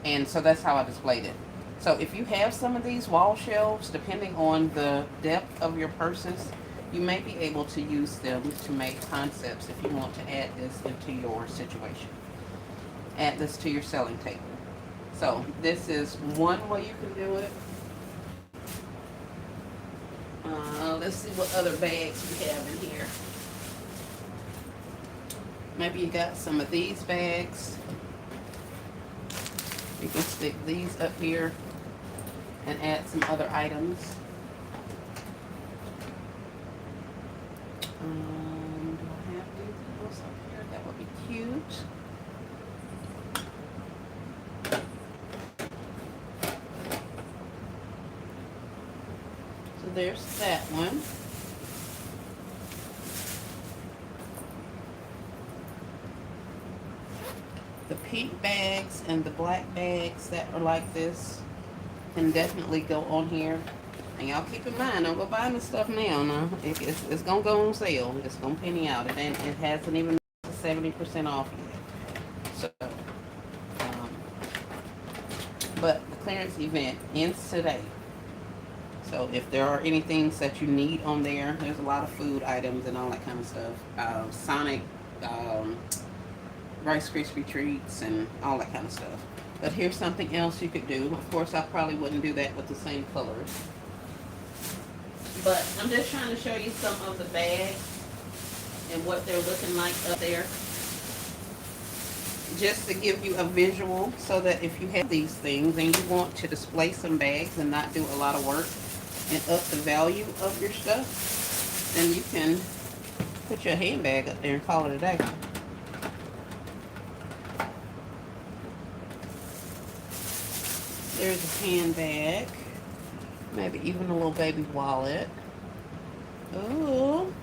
and so that's how I displayed it. So if you have some of these wall shelves, depending on the depth of your purses, you may be able to use them to make concepts if you want to add this into your situation. Add this to your selling table. So this is one way you can do it. Let's see what other bags we have in here. Maybe you got some of these bags. You can stick these up here and add some other items. Do I have anything else up here that would be cute? So there's that one. The pink bags and the black bags that are like this can definitely go on here. And y'all keep in mind, don't go buying this stuff now. It's gonna go on sale. It's gonna penny out. It hasn't even 70% off yet. So, but the clearance event ends today. So if there are any things that you need on there, there's a lot of food items and all that kind of stuff. Sonic, Rice Krispie treats and all that kind of stuff. But here's something else you could do. Of course, I probably wouldn't do that with the same colors. But I'm just trying to show you some of the bags and what they're looking like up there. Just to give you a visual so that if you have these things and you want to display some bags and not do a lot of work and up the value of your stuff, then you can put your handbag up there and call it a day. There's a handbag, maybe even a little baby wallet. Ooh.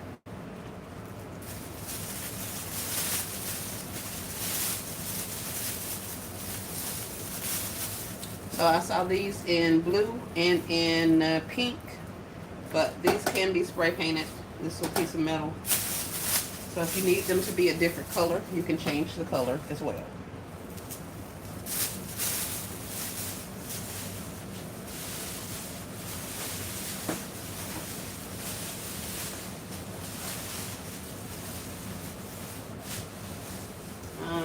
So I saw these in blue and in pink, but these can be spray painted, this little piece of metal. So if you need them to be a different color, you can change the color as well.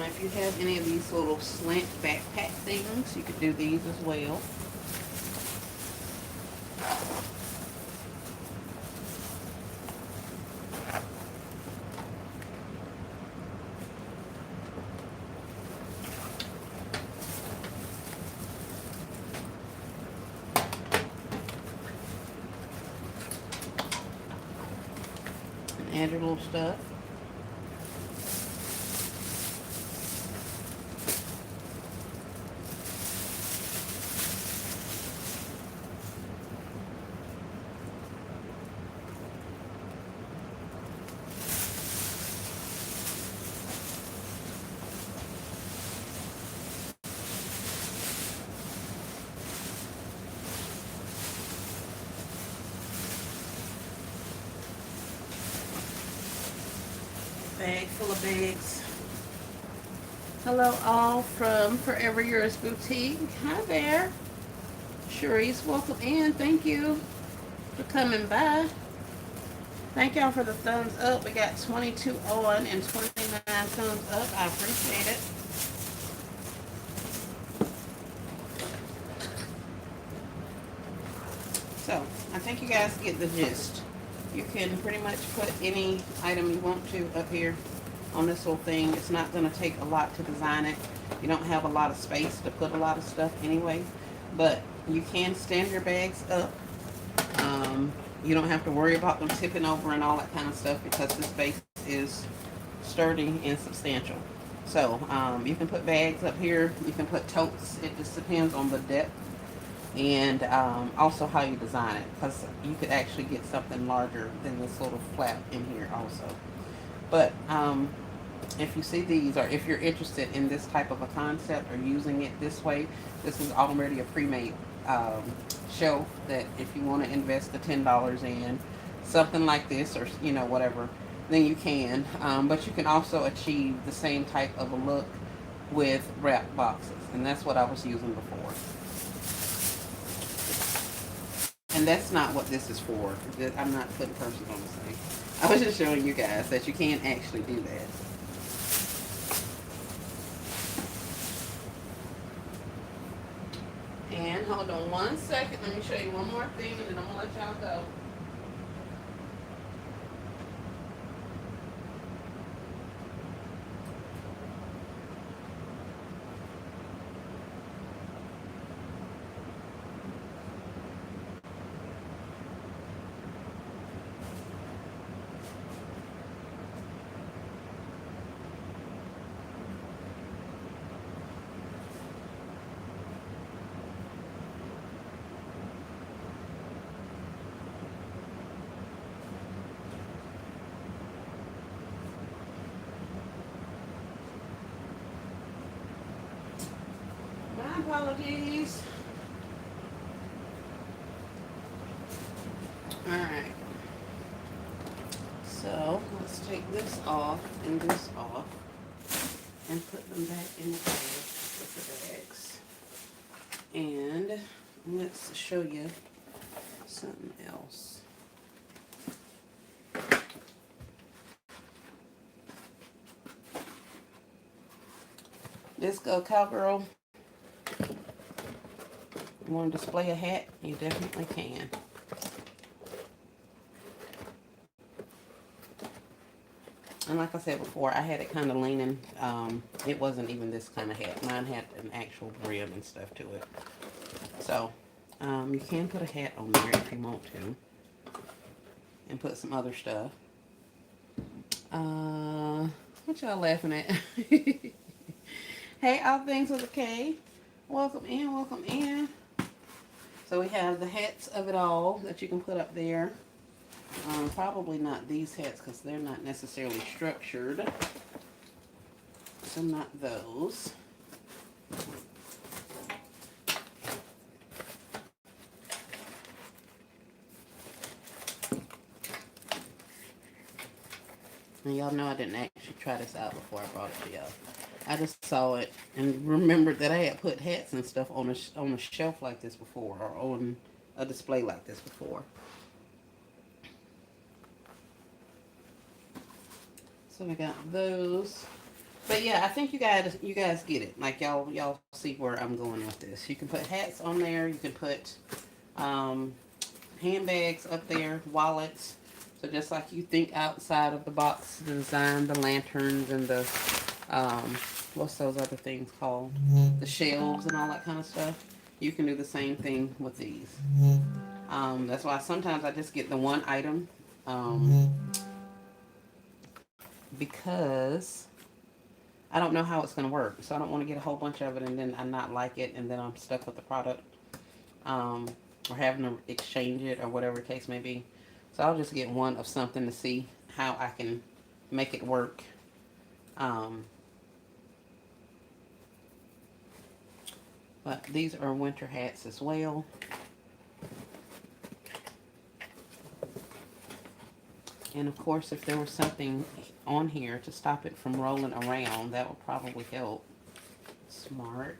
If you have any of these little slant backpack things, you could do these as well. And add your little stuff. Bag full of bags. Hello all from Forever Yours Boutique. Hi there. Cherise, welcome in. Thank you for coming by. Thank y'all for the thumbs up. We got 22 on and 29 thumbs up. I appreciate it. So, I think you guys get the gist. You can pretty much put any item you want to up here on this little thing. It's not going to take a lot to design it. You don't have a lot of space to put a lot of stuff anyway. But you can stand your bags up. You don't have to worry about them tipping over and all that kind of stuff because this base is sturdy and substantial. So you can put bags up here. You can put totes. It just depends on the depth and also how you design it, because you could actually get something larger than this little flap in here also. But if you see these, or if you're interested in this type of a concept or using it this way, this is already a pre-made shelf that if you want to invest the $10 in something like this, or you know, whatever, then you can. But you can also achieve the same type of a look with wrap boxes, and that's what I was using before. And that's not what this is for. I'm not putting persons on the thing. I was just showing you guys that you can actually do that. And hold on one second. Let me show you one more thing and then I'm going to let y'all go. apologies. Alright. So let's take this off and this off and put them back in the bag with the bags. And let's show you something else. This go cowgirl. You want to display a hat? You definitely can. And like I said before, I had it kind of leaning. It wasn't even this kind of hat. Mine had an actual brim and stuff to it. So, you can put a hat on there if you want to. And put some other stuff. What y'all laughing at? Hey, all things with a K. Welcome in, welcome in. So we have the hats of it all that you can put up there. Probably not these hats because they're not necessarily structured. So not those. And y'all know I didn't actually try this out before I brought it to y'all. I just saw it and remembered that I had put hats and stuff on a shelf like this before, or on a display like this before. So we got those. But yeah, I think you guys get it. Like y'all see where I'm going with this. You can put hats on there. You can put handbags up there, wallets. So just like you think outside of the box design, the lanterns and the what's those other things called? The shelves and all that kind of stuff. You can do the same thing with these. That's why sometimes I just get the one item. Because I don't know how it's going to work. So I don't want to get a whole bunch of it and then I not like it and then I'm stuck with the product. Or having to exchange it or whatever the case may be. So I'll just get one of something to see how I can make it work. But these are winter hats as well. And of course, if there was something on here to stop it from rolling around, that would probably help. Smart.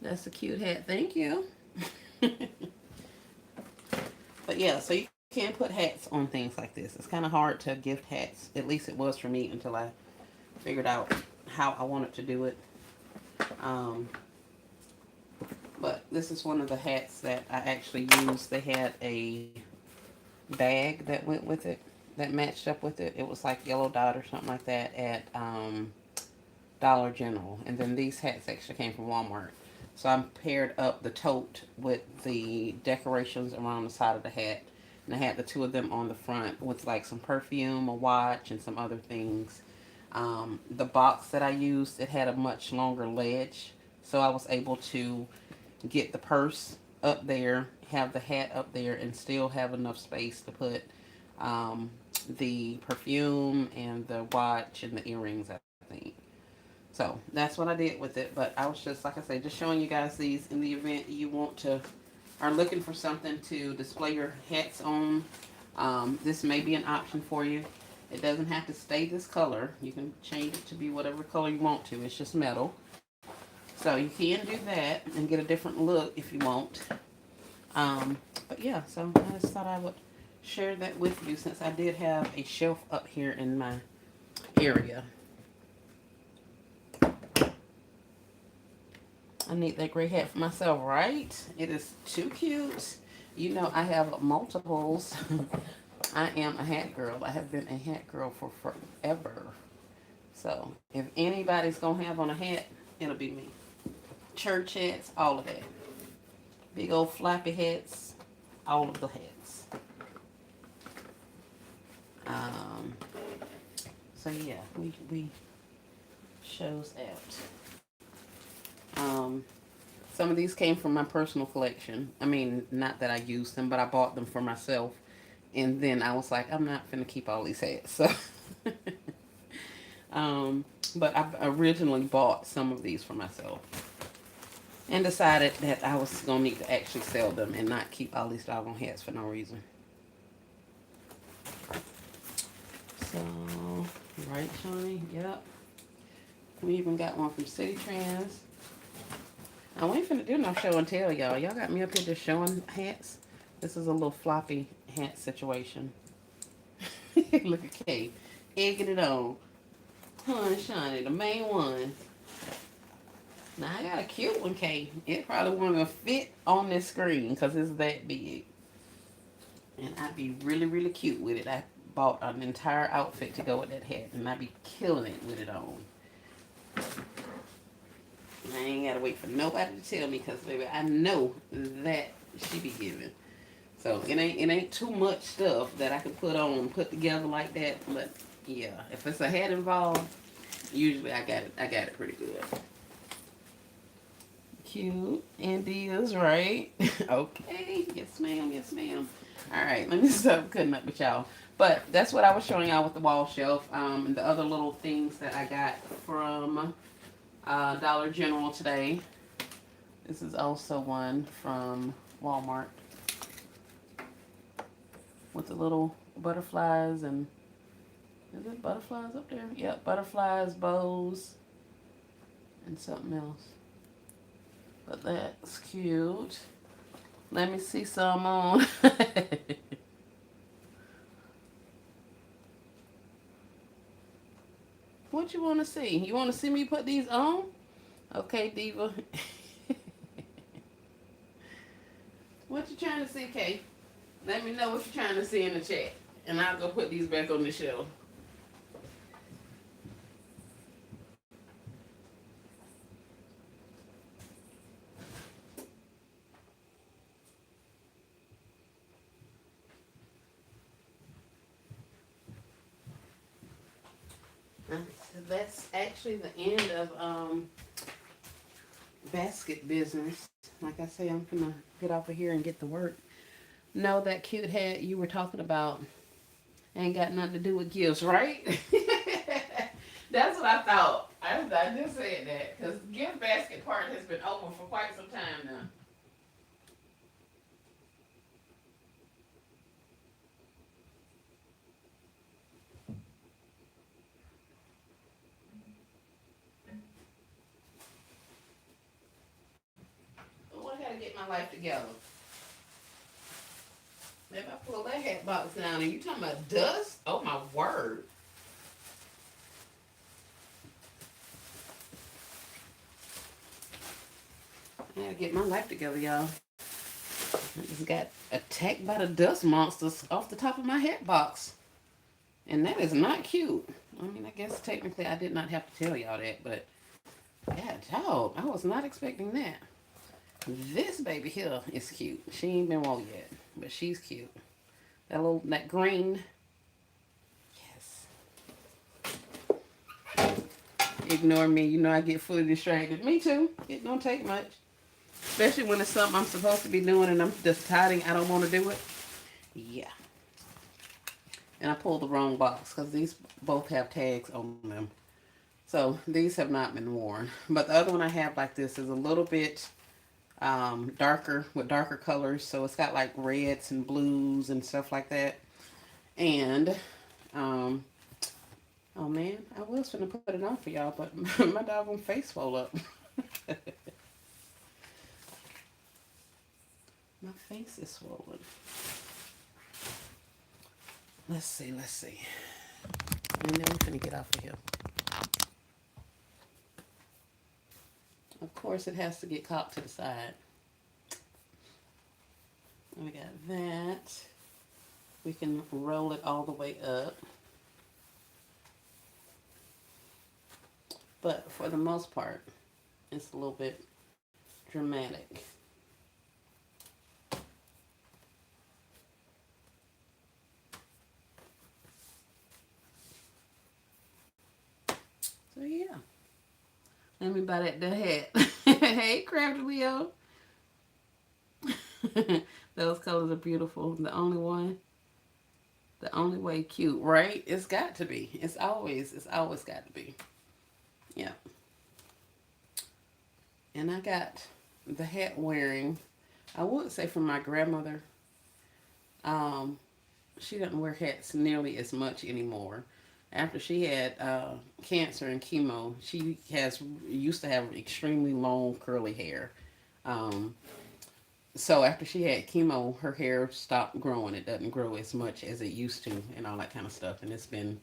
That's a cute hat. Thank you. But yeah, so you can put hats on things like this. It's kind of hard to gift hats. At least it was for me until I figured out how I wanted to do it. But this is one of the hats that I actually used. They had a bag that went with it, that matched up with it. It was like yellow dot or something like that at Dollar General. And then these hats actually came from Walmart. So I paired up the tote with the decorations around the side of the hat. And I had the two of them on the front with like some perfume, a watch, and some other things. The box that I used, it had a much longer ledge. So I was able to get the purse up there, have the hat up there, and still have enough space to put the perfume and the watch and the earrings, I think. So that's what I did with it. But I was just, like I said, just showing you guys these in the event you want to, are looking for something to display your hats on. This may be an option for you. It doesn't have to stay this color. You can change it to be whatever color you want to. It's just metal. So you can do that and get a different look if you want. But yeah, so I just thought I would share that with you since I did have a shelf up here in my area. I need that gray hat for myself, right? It is too cute. You know I have multiples. I am a hat girl. I have been a hat girl for forever. So if anybody's going to have on a hat, it'll be me. Church hats, all of that. Big old flappy hats, all of the hats. So yeah, we shows out. Some of these came from my personal collection. I mean, not that I used them, but I bought them for myself. And then I was like, I'm not going to keep all these hats. So But I originally bought some of these for myself and decided that I was gonna need to actually sell them and not keep all these doggone hats for no reason. So, right, Shawnee? Yep. We even got one from City Trends. I ain't finna do no show and tell, y'all. Y'all got me up here just showing hats. This is a little floppy hat situation. Look at Kate. Egging it on. Hun Shiny, the main one. Now I got a cute one, Kate. It probably won't even fit on this screen because it's that big. And I'd be really, really cute with it. I bought an entire outfit to go with that hat, and I'd be killing it with it on. I ain't gotta wait for nobody to tell me, because baby, I know that she be giving. So it ain't too much stuff that I can put on and put together like that. But yeah, if it's a hat involved, usually I got it pretty good. Cute. India's right. Okay. Yes, ma'am. Yes, ma'am. All right. Let me stop cutting up with y'all. But that's what I was showing y'all with the wall shelf. And the other little things that I got from Dollar General today. This is also one from Walmart with the little butterflies and is it butterflies up there? Yep, butterflies, bows, and something else. But that's cute. Let me see some on. What you want to see? You want to see me put these on? Okay, Diva. What you trying to see, Kay? Let me know what you're trying to see in the chat. And I'll go put these back on the shelf. That's actually the end of basket business. Like I say, I'm gonna get off of here and get to work. No, that cute hat you were talking about ain't got nothing to do with gifts, right? That's what I thought. I just said that because gift basket part has been open for quite some time now. Well, I gotta get my life together. If I pull that hat box down and you talking about dust, oh my word. I gotta get my life together, y'all. I just got attacked by the dust monsters off the top of my hat box. And that is not cute. I mean, I guess technically I did not have to tell y'all that, but yeah, dog, I was not expecting that. This baby here is cute. She ain't been woke yet, but she's cute. That green. Yes. Ignore me. You know I get fully distracted. Me too. It don't take much. Especially when it's something I'm supposed to be doing and I'm deciding I don't want to do it. Yeah. And I pulled the wrong box because these both have tags on them. So these have not been worn. But the other one I have like this is a little bit darker with darker colors. So it's got like reds and blues and stuff like that. And, oh man, I was going to put it on for y'all, but my doggone face swole up. My face is swollen. Let's see, let's see. And then we're going to get off of here. Of course, it has to get caught to the side. We got that. We can roll it all the way up. But for the most part, it's a little bit dramatic. So yeah. Let me buy that hat. Hey, Crafty Leo. Those colors are beautiful. The only one The only way cute, right? It's got to be. It's always got to be. Yeah. And I got the hat wearing, I would say from my grandmother. Um, she doesn't wear hats nearly as much anymore. After she had cancer and chemo, she has used to have extremely long curly hair. Um, so after she had chemo, her hair stopped growing. It doesn't grow as much as it used to, and all that kind of stuff. And it's been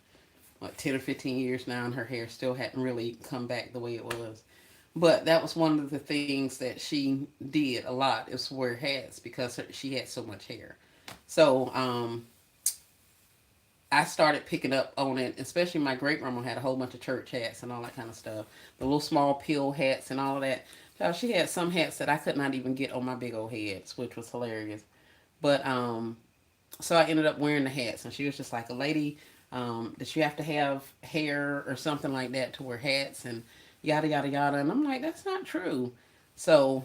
what 10 or 15 years now, and her hair still hadn't really come back the way it was. But that was one of the things that she did a lot is wear hats because she had so much hair. So I started picking up on it, especially my great grandma had a whole bunch of church hats and all that kind of stuff. The little small pill hats and all of that. So she had some hats that I could not even get on my big old heads, which was hilarious. But so I ended up wearing the hats, and she was just like, a lady, that you have to have hair or something like that to wear hats and yada yada yada. And I'm like, that's not true. So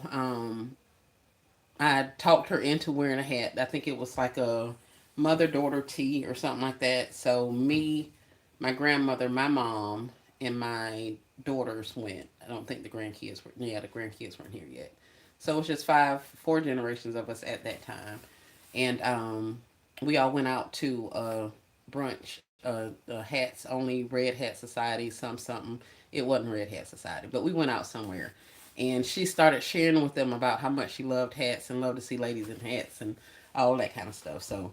I talked her into wearing a hat. I think it was like a mother daughter tea or something like that. So me, my grandmother, my mom, and my daughters went. I don't think the grandkids were. Yeah, the grandkids weren't here yet. So it was just four generations of us at that time, and we all went out to a brunch. Hats only, Red Hat Society, something. It wasn't Red Hat Society, but we went out somewhere, and she started sharing with them about how much she loved hats and loved to see ladies in hats and all that kind of stuff. So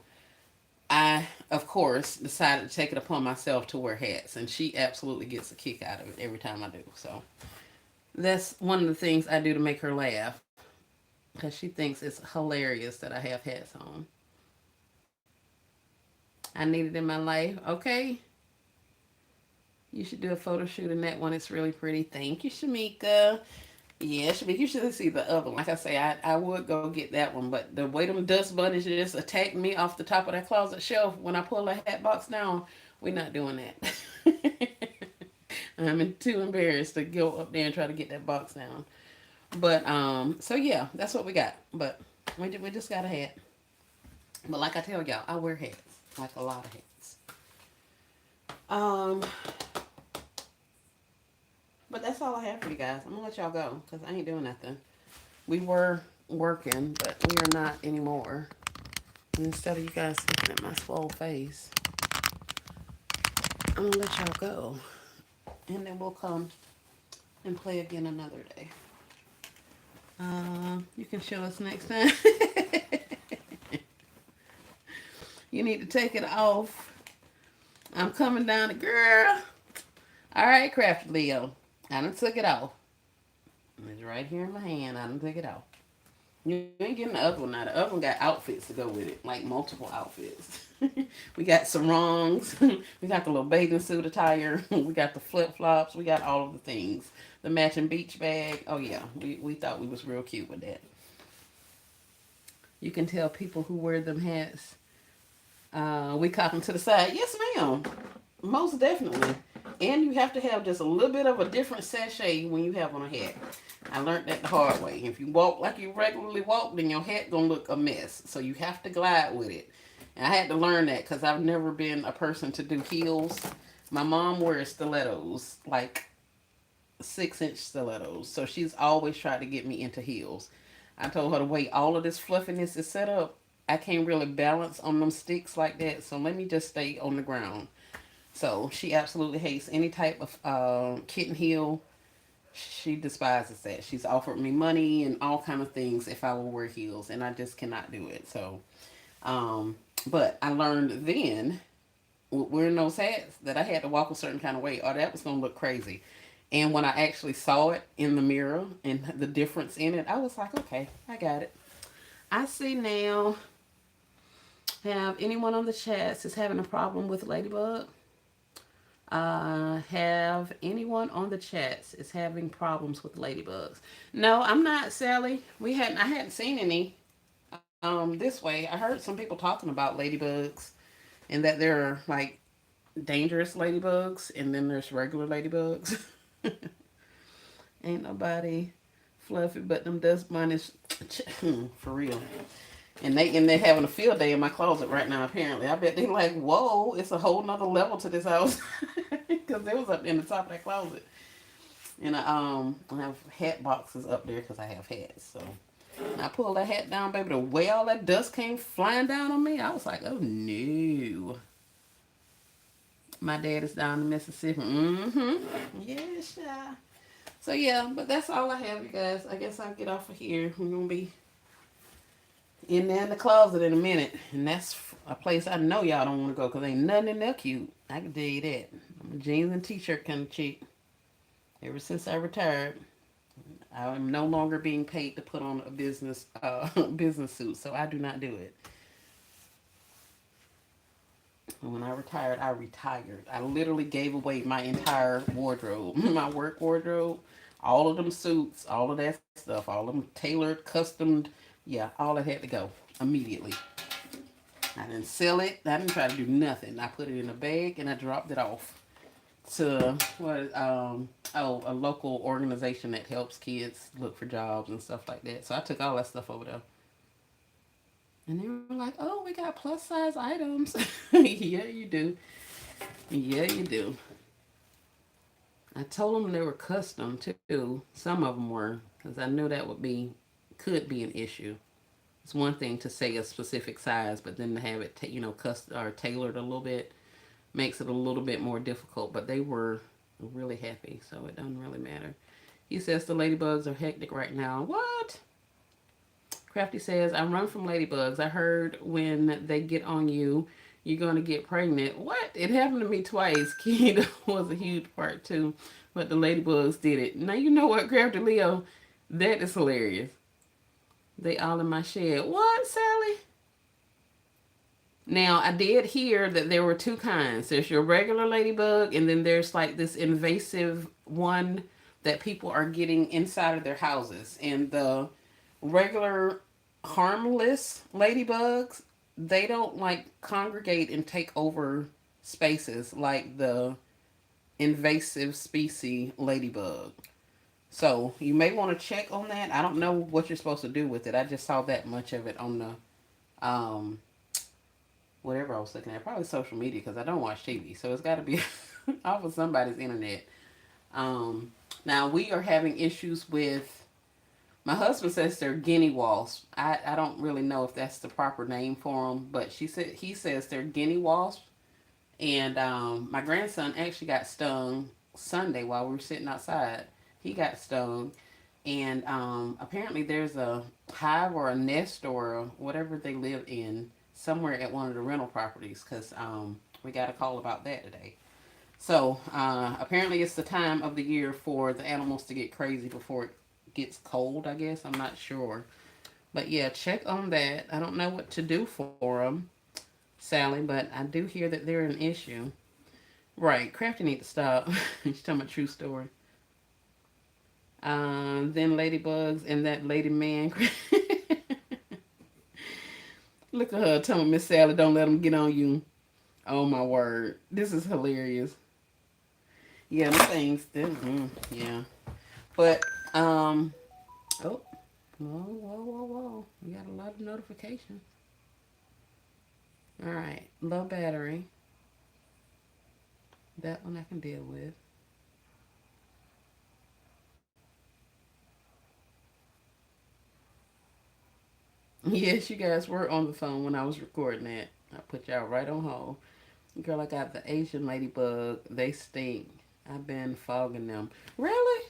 I, of course, decided to take it upon myself to wear hats, and she absolutely gets a kick out of it every time I do. So that's one of the things I do to make her laugh because she thinks it's hilarious that I have hats on. I need it in my life. Okay, you should do a photo shoot in that one. It's really pretty. Thank you, Shamika. Yeah, Shamika, you should see the other one. Like I say, I would go get that one, but the way them dust bunnies just attacked me off the top of that closet shelf when I pull the hat box down, we're not doing that. I'm too embarrassed to go up there and try to get that box down. But so yeah, that's what we got. But we just got a hat. But like I tell y'all, I wear hats, like a lot of hats. Um, but that's all I have for you guys. I'm gonna let y'all go because I ain't doing nothing. We were working, but we are not anymore. And instead of you guys looking at my swole face, I'm gonna let y'all go, and then we'll come and play again another day. You can show us next time. You need to take it off. I'm coming down the girl. All right, Crafty Leo. I done took it off. It's right here in my hand. I done took it off. You ain't getting the other one now. The other one got outfits to go with it, like multiple outfits. We got sarongs. We got the little bathing suit attire. We got the flip flops. We got all of the things. The matching beach bag. Oh yeah, we thought we was real cute with that. You can tell people who wear them hats. We cock them to the side. Yes, ma'am. Most definitely. And you have to have just a little bit of a different sachet when you have on a hat. I learned that the hard way. If you walk like you regularly walk, then your hat gonna look a mess. So you have to glide with it. And I had to learn that because I've never been a person to do heels. My mom wears stilettos, like 6-inch stilettos. So she's always tried to get me into heels. I told her the way all of this fluffiness is set up, I can't really balance on them sticks like that. So let me just stay on the ground. So she absolutely hates any type of kitten heel. She despises that. She's offered me money and all kind of things if I will wear heels, and I just cannot do it. So, but I learned then wearing those hats that I had to walk a certain kind of way, or that was gonna look crazy. And when I actually saw it in the mirror and the difference in it, I was like, okay, I got it. I see now. Have anyone on the chat is having a problem with Ladybug? Have anyone on the chats is having problems with ladybugs? No, I'm not, Sally. I hadn't seen any this way. I heard some people talking about ladybugs and that there are like dangerous ladybugs and then there's regular ladybugs. Ain't nobody fluffy but them dust bunnies. For real. And they're having a field day in my closet right now. Apparently, I bet they like, whoa, it's a whole nother level to this house because they was up in the top of that closet. And I have hat boxes up there because I have hats. So I pulled that hat down, baby. The way all that dust came flying down on me, I was like, oh no. My dad is down in Mississippi. Mm-hmm. Yes, yeah. So yeah, but that's all I have, you guys. I guess I'll get off of here. We're gonna be in there in the closet in a minute, and that's a place I know y'all don't want to go because ain't nothing in there cute. I can tell you that. I'm a jeans and t-shirt kind of chick. Ever since I retired, I am no longer being paid to put on a business business suit, so I do not do it. And when I retired, I retired. I literally gave away my entire wardrobe, my work wardrobe, all of them suits, all of that stuff, all of them tailored, customed. Yeah, all that had to go immediately. I didn't sell it. I didn't try to do nothing. I put it in a bag and I dropped it off to a local organization that helps kids look for jobs and stuff like that. So I took all that stuff over there. And they were like, "Oh, we got plus size items." Yeah, you do. Yeah, you do. I told them they were custom too. Some of them were, because I knew that could be an issue. It's one thing to say a specific size, but then to have it, custom or tailored a little bit makes it a little bit more difficult. But they were really happy, so it doesn't really matter. He says the ladybugs are hectic right now. What? Crafty says, I run from ladybugs. I heard when they get on you, you're going to get pregnant. What? It happened to me twice. Kid was a huge part too, but the ladybugs did it. Now, you know what, Crafty Leo? That is hilarious. They all in my shed. What, Sally? Now, I did hear that there were two kinds. There's your regular ladybug, and then there's like this invasive one that people are getting inside of their houses. And the regular harmless ladybugs, they don't like congregate and take over spaces like the invasive species ladybug. So you may want to check on that. I don't know what you're supposed to do with it. I just saw that much of it on the whatever I was looking at, probably social media because I don't watch TV. So it's got to be off of somebody's internet. Now we are having issues with. My husband says they're guinea wasps. I don't really know if that's the proper name for them, but he says they're guinea wasps. And my grandson actually got stung Sunday while we were sitting outside. He got stung, and apparently there's a hive or a nest or whatever they live in somewhere at one of the rental properties because we got a call about that today. So apparently it's the time of the year for the animals to get crazy before it gets cold, I guess. I'm not sure. But yeah, check on that. I don't know what to do for them, Sally, but I do hear that they're an issue. Right, Crafty need to stop. She's telling a true story. Then ladybugs and that lady man. Look at her telling Miss Sally, don't let them get on you. Oh my word. This is hilarious. Yeah, the things. Yeah. But, oh, whoa. We got a lot of notifications. All right, low battery. That one I can deal with. Yes, you guys were on the phone when I was recording that. I put y'all right on hold. Girl, I got the Asian ladybug. They stink. I've been fogging them. Really?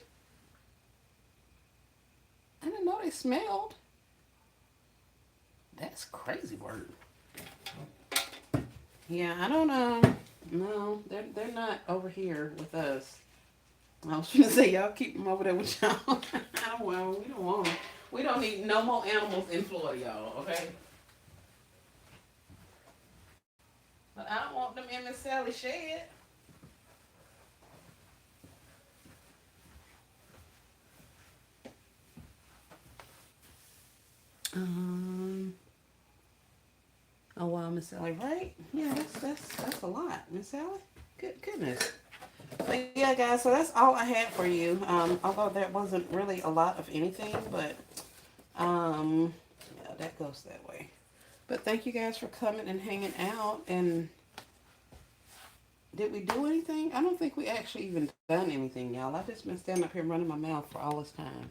I didn't know they smelled. That's crazy word. Yeah, I don't know. No, they're not over here with us. I was trying to say y'all keep them over there with y'all. I don't want. We don't want them. We don't need no more animals in Florida, y'all. Okay. But I don't want them in Miss Sally's shed. Um. Oh wow, Miss Sally, right? Yeah, that's a lot, Miss Sally. Good goodness. But yeah, guys. So that's all I had for you. Although there wasn't really a lot of anything, but yeah, that goes that way. But thank you guys for coming and hanging out. And did we do anything? I don't think we actually even done anything, y'all. I've just been standing up here running my mouth for all this time.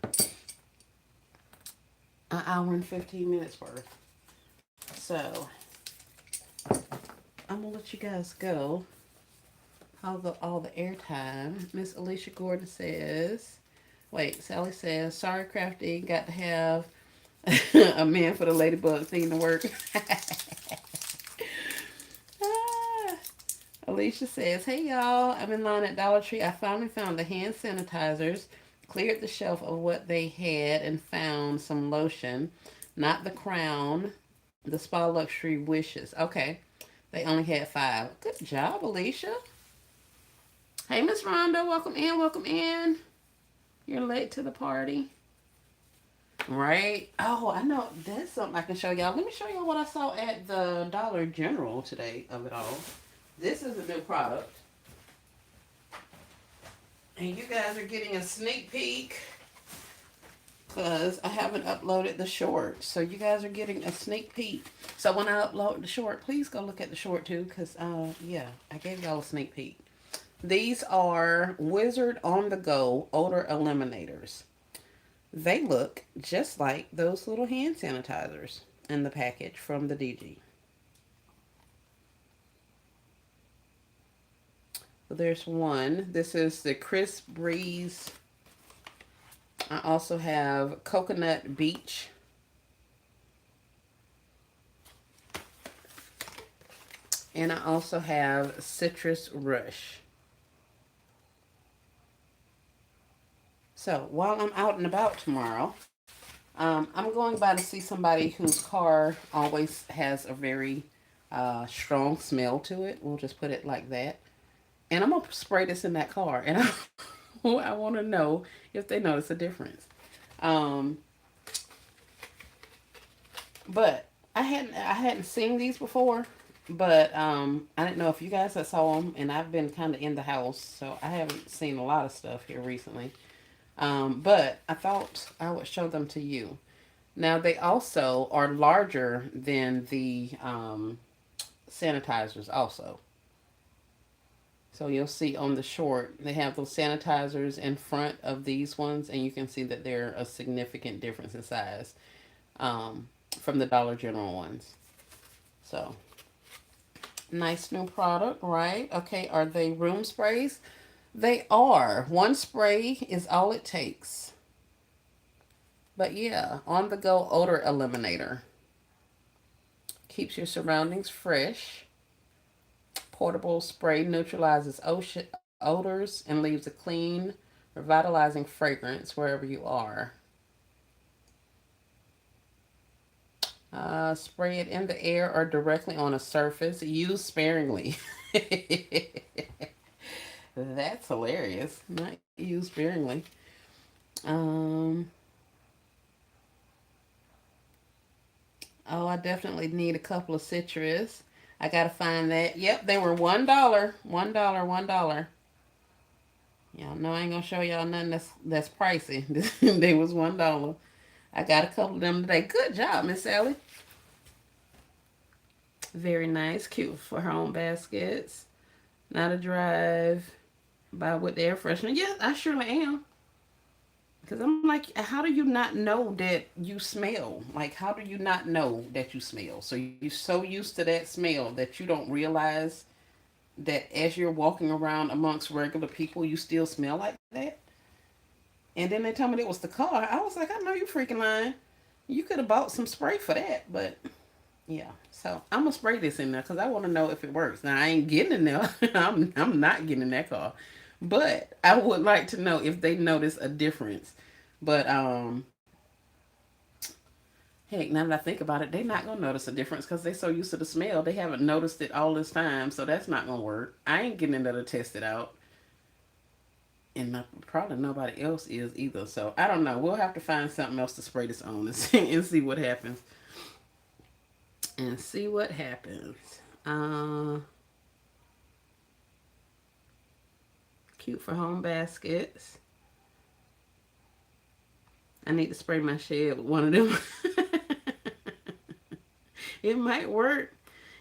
An hour and 15 minutes worth. So I'm gonna let you guys go. All the airtime. Miss Alicia Gordon says, wait, Sally says, sorry, Crafty, got to have a man for the Ladybug thing to work. Ah. Alicia says, hey y'all, I'm in line at Dollar Tree. I finally found the hand sanitizers, cleared the shelf of what they had, and found some lotion. Not the Crown, the Spa Luxury Wishes. Okay, they only had 5. Good job, Alicia. Hey, Miss Rhonda, welcome in, welcome in. You're late to the party. Right? Oh, I know. That's something I can show y'all. Let me show y'all what I saw at the Dollar General today of it all. This is a new product. And you guys are getting a sneak peek because I haven't uploaded the short. So you guys are getting a sneak peek. So when I upload the short, please go look at the short too because, yeah, I gave y'all a sneak peek. These are Wizard on the Go odor eliminators. They look just like those little hand sanitizers in the package from the DG. So there's one. This is the Crisp Breeze. I also have Coconut Beach. And I also have Citrus Rush. So while I'm out and about tomorrow, I'm going by to see somebody whose car always has a very strong smell to it. We'll just put it like that. And I'm going to spray this in that car. And I want to know if they notice a difference. Um, but I hadn't seen these before. But I didn't know if you guys had saw them. And I've been kind of in the house. So I haven't seen a lot of stuff here recently. But I thought I would show them to you. Now, they also are larger than the sanitizers also. So you'll see on the short, they have those sanitizers in front of these ones, and you can see that they're a significant difference in size from the Dollar General ones. So, nice new product, right? Okay, are they room sprays? They are. One spray is all it takes. But yeah, on the go odor eliminator. Keeps your surroundings fresh. Portable spray neutralizes odors and leaves a clean, revitalizing fragrance wherever you are. Spray it in the air or directly on a surface. Use sparingly. That's hilarious. Not use sparingly. Um, oh, I definitely need a couple of citrus. I gotta find that. Yep, they were $1. $1, $1. Y'all know I ain't gonna show y'all nothing that's pricey. They was $1. I got a couple of them today. Good job, Miss Sally. Very nice, cute for home baskets. Not a drive. Buy with the air freshener. Yeah, I surely am. Because I'm like, how do you not know that you smell? Like, how do you not know that you smell? So you're so used to that smell that you don't realize that as you're walking around amongst regular people, you still smell like that. And then they told me it was the car. I was like, I know you freaking lying. You could have bought some spray for that, but yeah. So I'm gonna spray this in there because I want to know if it works. Now I ain't getting in there. I'm not getting in that car, but I would like to know if they notice a difference. But heck, now that I think about it, they're not gonna notice a difference because they're so used to the smell. They haven't noticed it all this time, so that's not gonna work. I ain't getting in there to test it out, and probably nobody else is either. So I don't know. We'll have to find something else to spray this on and see what happens. And see what happens. Uh, Cute for home baskets. I need to spray my shed with one of them. It might work.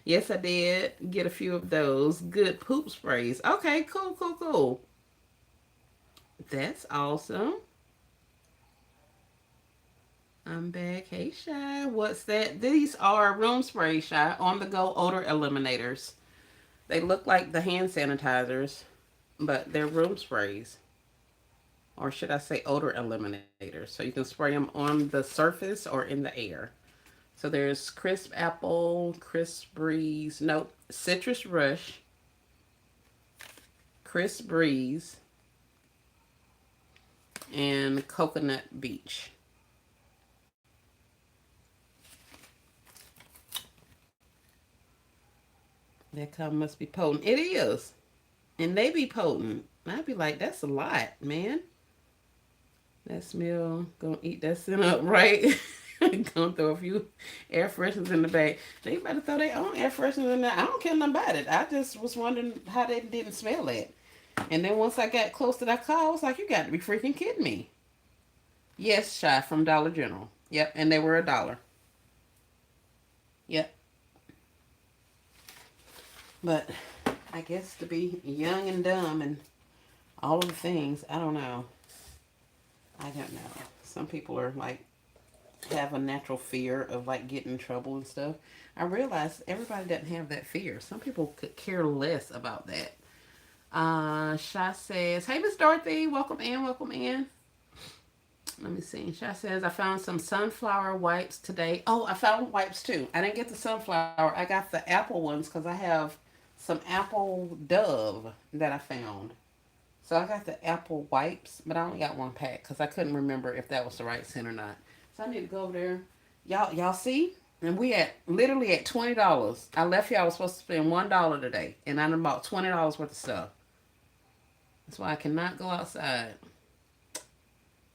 Yes, I did get a few of those good poop sprays. Okay, cool, cool, cool. That's awesome. I'm back. Hey, Shy. What's that? These are room spray, Shy. On the go odor eliminators. They look like the hand sanitizers, but they're room sprays. Or should I say odor eliminators? So you can spray them on the surface or in the air. So there's crisp apple, crisp breeze, nope, citrus rush, crisp breeze, and coconut beach. That cum must be potent. It is. And they be potent. I'd be like, that's a lot, man. That smell, gonna eat that scent up, right? Gonna throw a few air fresheners in the bag. They better throw their own air fresheners in there. I don't care nothing about it. I just was wondering how they didn't smell it. And then once I got close to that car, I was like, you got to be freaking kidding me. Yes, Shy from Dollar General. Yep, and they were $1. Yep. But I guess to be young and dumb and all of the things, I don't know. I don't know. Some people are like have a natural fear of like getting in trouble and stuff. I realize everybody doesn't have that fear. Some people could care less about that. Sha says, hey, Miss Dorothy, welcome in, welcome in. Let me see. Sha says, I found some sunflower wipes today. Oh, I found wipes too. I didn't get the sunflower. I got the apple ones because I have some apple Dove that I found. So I got the apple wipes, but I only got one pack because I couldn't remember if that was the right scent or not. So I need to go over there. Y'all see? And we at literally at $20. I left here. I was supposed to spend $1 today, and I done bought $20 worth of stuff. That's why I cannot go outside.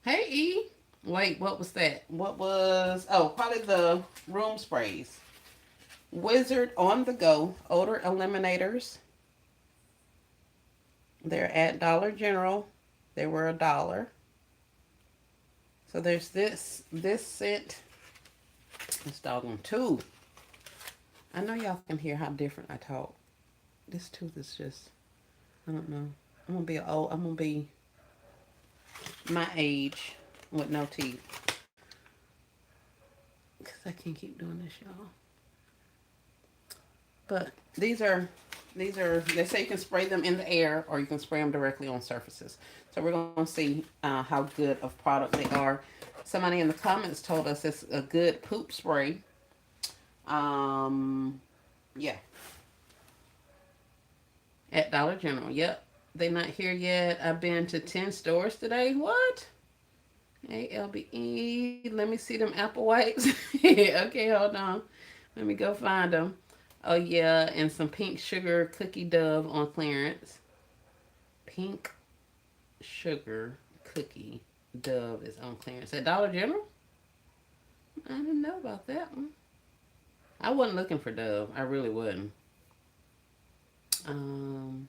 Hey E. Wait, what was that? What was? Oh, probably the room sprays. Wizard on the go odor eliminators. They're at Dollar General. They were $1. So there's this scent. This doggone tooth. I know y'all can hear how different I talk. This tooth is just, I don't know. I'm gonna be my age with no teeth. Cause I can't keep doing this, y'all. But they say you can spray them in the air or you can spray them directly on surfaces. So we're going to see how good of product they are. Somebody in the comments told us it's a good poop spray. Yeah, at Dollar General. Yep, they not here yet. I've been to 10 stores today. What? ALBE. Let me see them apple wipes. Okay, hold on. Let me go find them. Oh yeah, and some pink sugar cookie Dove on clearance. Pink sugar cookie Dove is on clearance at Dollar General. I didn't know about that one. I wasn't looking for Dove. I really wasn't. Um,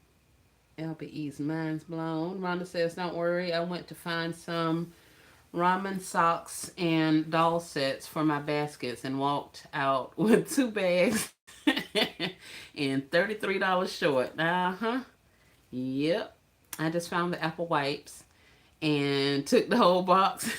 LBE's mind's blown. Rhonda says, "Don't worry. I went to find some ramen socks and doll sets for my baskets and walked out with 2 bags and $33 short." Uh-huh. Yep. I just found the apple wipes and took the whole box.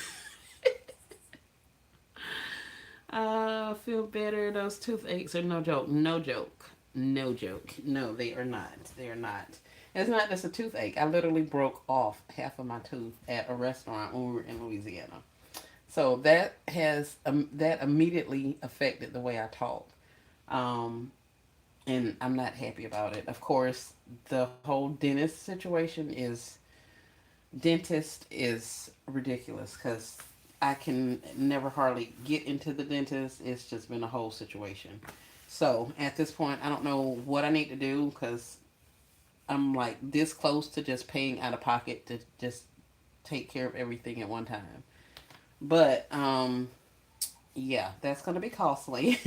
I feel better. Those toothaches are no joke. No joke. No joke. No, they are not. They are not. It's not just a toothache. I literally broke off half of my tooth at a restaurant when we were in Louisiana. So that has that immediately affected the way I talk. Um, and I'm not happy about it. Of course, the whole dentist is ridiculous because I can never hardly get into the dentist. It's just been a whole situation. So at this point, I don't know what I need to do because I'm like this close to just paying out of pocket to just take care of everything at one time. But yeah, that's going to be costly.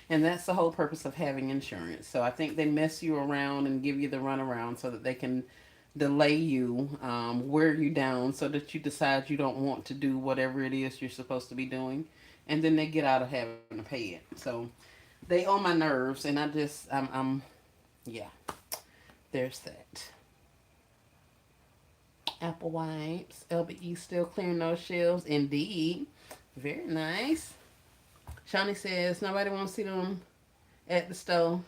And that's the whole purpose of having insurance. So I think they mess you around and give you the runaround so that they can delay you, wear you down so that you decide you don't want to do whatever it is you're supposed to be doing. And then they get out of having to pay it. So They on my nerves, and yeah. There's that. Apple wipes. LBE still clearing those shelves. Indeed. Very nice. Shawnee says nobody wants to see them at the store.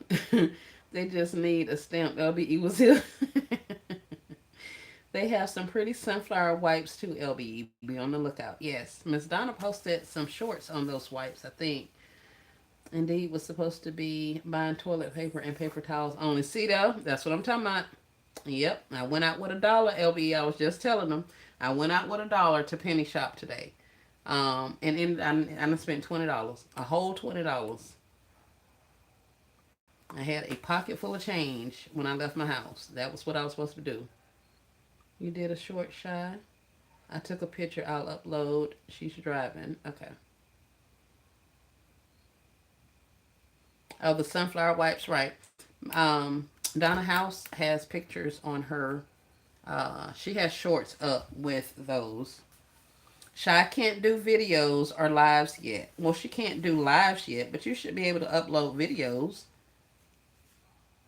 They just need a stamp. LBE was here. They have some pretty sunflower wipes too, LBE. Be on the lookout. Yes. Miss Donna posted some shorts on those wipes, I think. Indeed was supposed to be buying toilet paper and paper towels only. See though, that's what I'm talking about. Yep, I went out with $1, LB. I was just telling them. I went out with $1 to Penny Shop today. I spent $20, a whole $20. I had a pocket full of change when I left my house. That was what I was supposed to do. You did a short shot. I took a picture. I'll upload. She's driving. Okay. Oh, the sunflower wipes, right? Donna House has pictures on her. She has shorts up with those. Shy can't do videos or lives yet. Well, she can't do lives yet, but you should be able to upload videos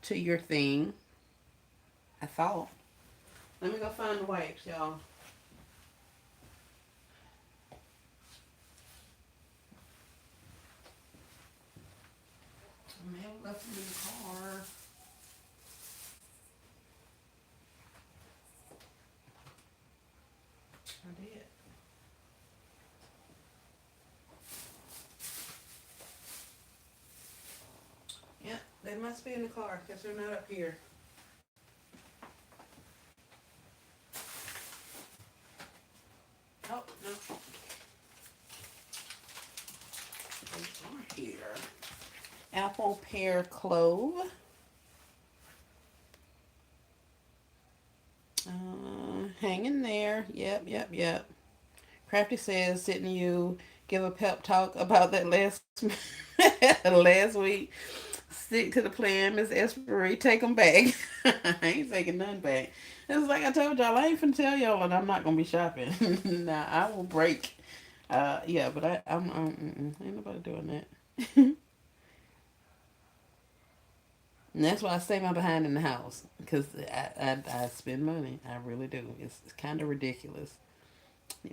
to your thing. I thought. Let me go find the wipes, y'all. I may have left them in the car. I did. Yeah, they must be in the car because they're not up here. Oh, no. They are here. Apple, pear, clove. Hanging there. Yep, yep, yep. Crafty says, didn't you give a pep talk about that last last week? Stick to the plan, Miss Espery. Take them back. I ain't taking none back. It's like I told y'all, I ain't finna tell y'all that I'm not gonna be shopping. Now I will break. Yeah, but ain't nobody doing that. And that's why I stay my behind in the house because I spend money. I really do. It's kind of ridiculous.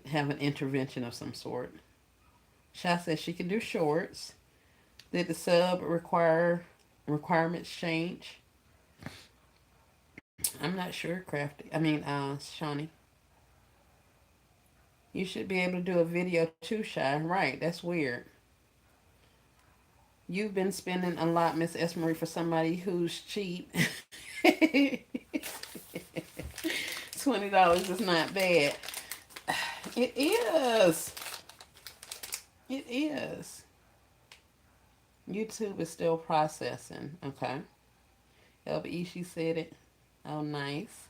Have an intervention of some sort. Sha says she can do shorts. Did the sub requirements change? I'm not sure, Crafty. Shawnee. You should be able to do a video too, Shy. Right, that's weird. You've been spending a lot, Miss Esmery, for somebody who's cheap. $20 is not bad. It is. It is. YouTube is still processing. Okay. LBE, she said it. Oh, nice.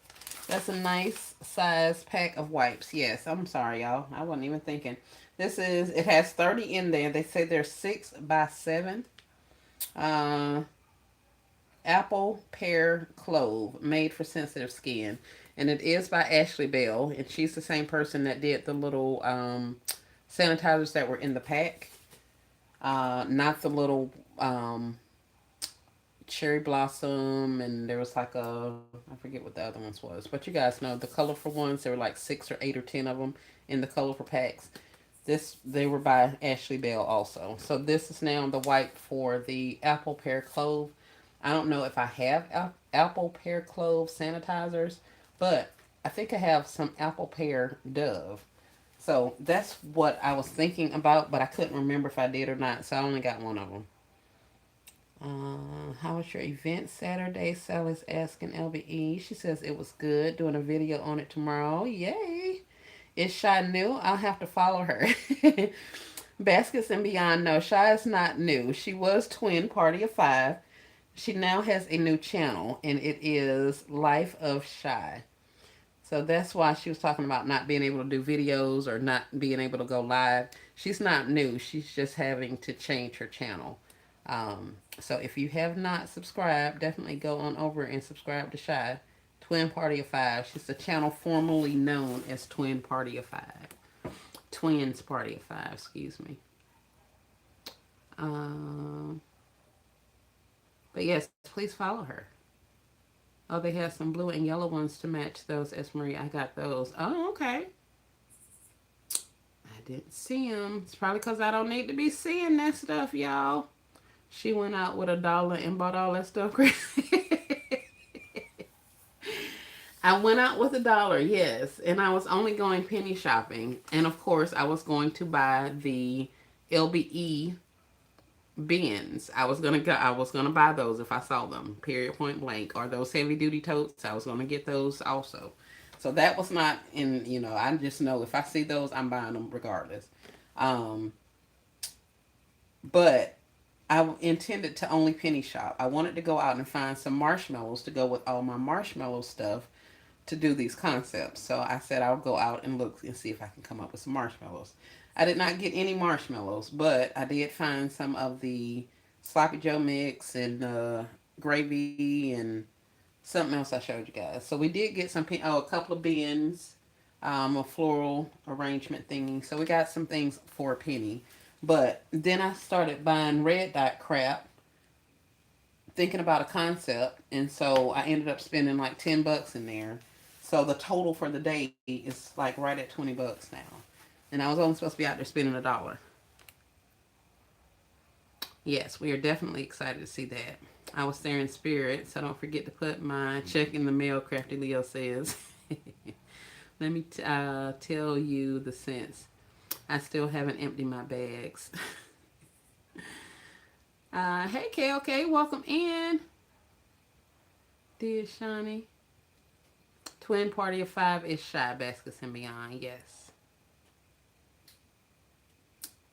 That's a nice size pack of wipes. Yes, I'm sorry, y'all. I wasn't even thinking. It has 30 in there. They say they're 6 by 7. Uh, Apple, pear, clove, made for sensitive skin. And it is by Ashley Bell. And she's the same person that did the little sanitizers that were in the pack. Not the little cherry blossom, and there was like I forget what the other ones was, but you guys know the colorful ones. There were like 6 or 8 or 10 of them in the colorful packs. They were by Ashley Bell also. So this is now the wipe for the apple pear clove. I don't know if I have apple pear clove sanitizers, but I think I have some apple pear dove. So that's what I was thinking about, but I couldn't remember if I did or not. So I only got one of them. How was your event Saturday? Sally's asking LBE. She says it was good. Doing a video on it tomorrow. Yay. Is Shy new? I'll have to follow her. Baskets and Beyond. No, Shy is not new. She was twin, Party of 5. She now has a new channel, and it is Life of Shy. So that's why she was talking about not being able to do videos or not being able to go live. She's not new. She's just having to change her channel. So if you have not subscribed, definitely go on over and subscribe to Shy. Twin Party of 5. She's the channel formerly known as Twin Party of 5. Twins Party of 5, excuse me. Um, yes, please follow her. Oh, they have some blue and yellow ones to match those, S. Marie. I got those. Oh, okay. I didn't see them. It's probably because I don't need to be seeing that stuff, y'all. She went out with $1 and bought all that stuff. I went out with $1, yes, and I was only going penny shopping. And of course, I was going to buy the LBE bins. I was gonna buy those if I saw them. Period, point blank. Or those heavy duty totes. I was gonna get those also. So that was not in. I just know if I see those, I'm buying them regardless. Um, but I intended to only penny shop. I wanted to go out and find some marshmallows to go with all my marshmallow stuff to do these concepts. So I said I'll go out and look and see if I can come up with some marshmallows. I did not get any marshmallows, but I did find some of the sloppy Joe mix and gravy and something else I showed you guys. So we did get a couple of bins, a floral arrangement thingy. So we got some things for a penny. But then I started buying red dot crap, thinking about a concept, and so I ended up spending like $10 in there. So the total for the day is like right at $20 now, and I was only supposed to be out there spending $1. Yes, we are definitely excited to see that. I was there in spirit, so don't forget to put my check in the mail. Crafty Leo says. Let me tell you the sense. I still haven't emptied my bags. Hey, KLK, welcome in. Dear Shawnee. Twin party of 5 is Shy Baskets and Beyond. Yes.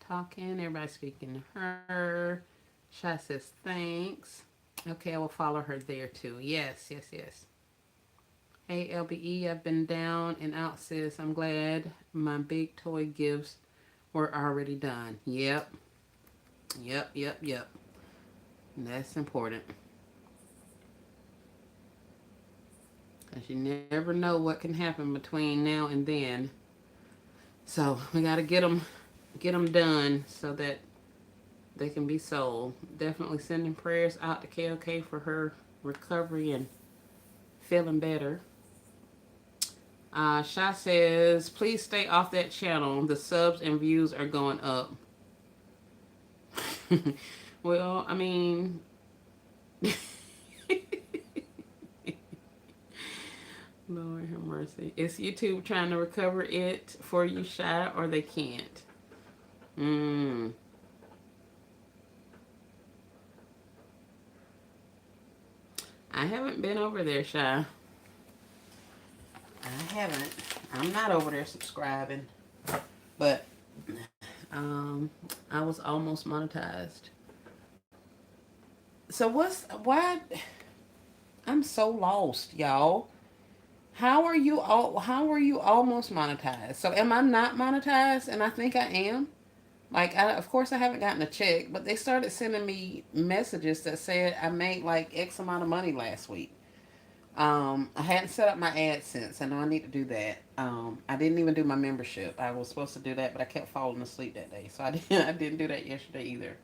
Talking. Everybody speaking to her. Shy says thanks. Okay, I will follow her there too. Yes, yes, yes. Hey, LBE, I've been down and out, sis. I'm glad my big toy gifts were already done. Yep. Yep, yep, yep. That's important. Because you never know what can happen between now and then. So we got to get them done so that they can be sold. Definitely sending prayers out to KOK for her recovery and feeling better. Sha says, please stay off that channel. The subs and views are going up. Well, I mean, Lord have mercy. Is YouTube trying to recover it for you, Shy, or they can't? I haven't been over there, Shy. I haven't. I'm not over there subscribing. But I was almost monetized. So why I'm so lost, y'all. How are you almost monetized? So am I not monetized? And I think I am. Like, of course I haven't gotten a check, but they started sending me messages that said I made like X amount of money last week. I hadn't set up my AdSense. I know I need to do that. I didn't even do my membership. I was supposed to do that, but I kept falling asleep that day, so I didn't do that yesterday either.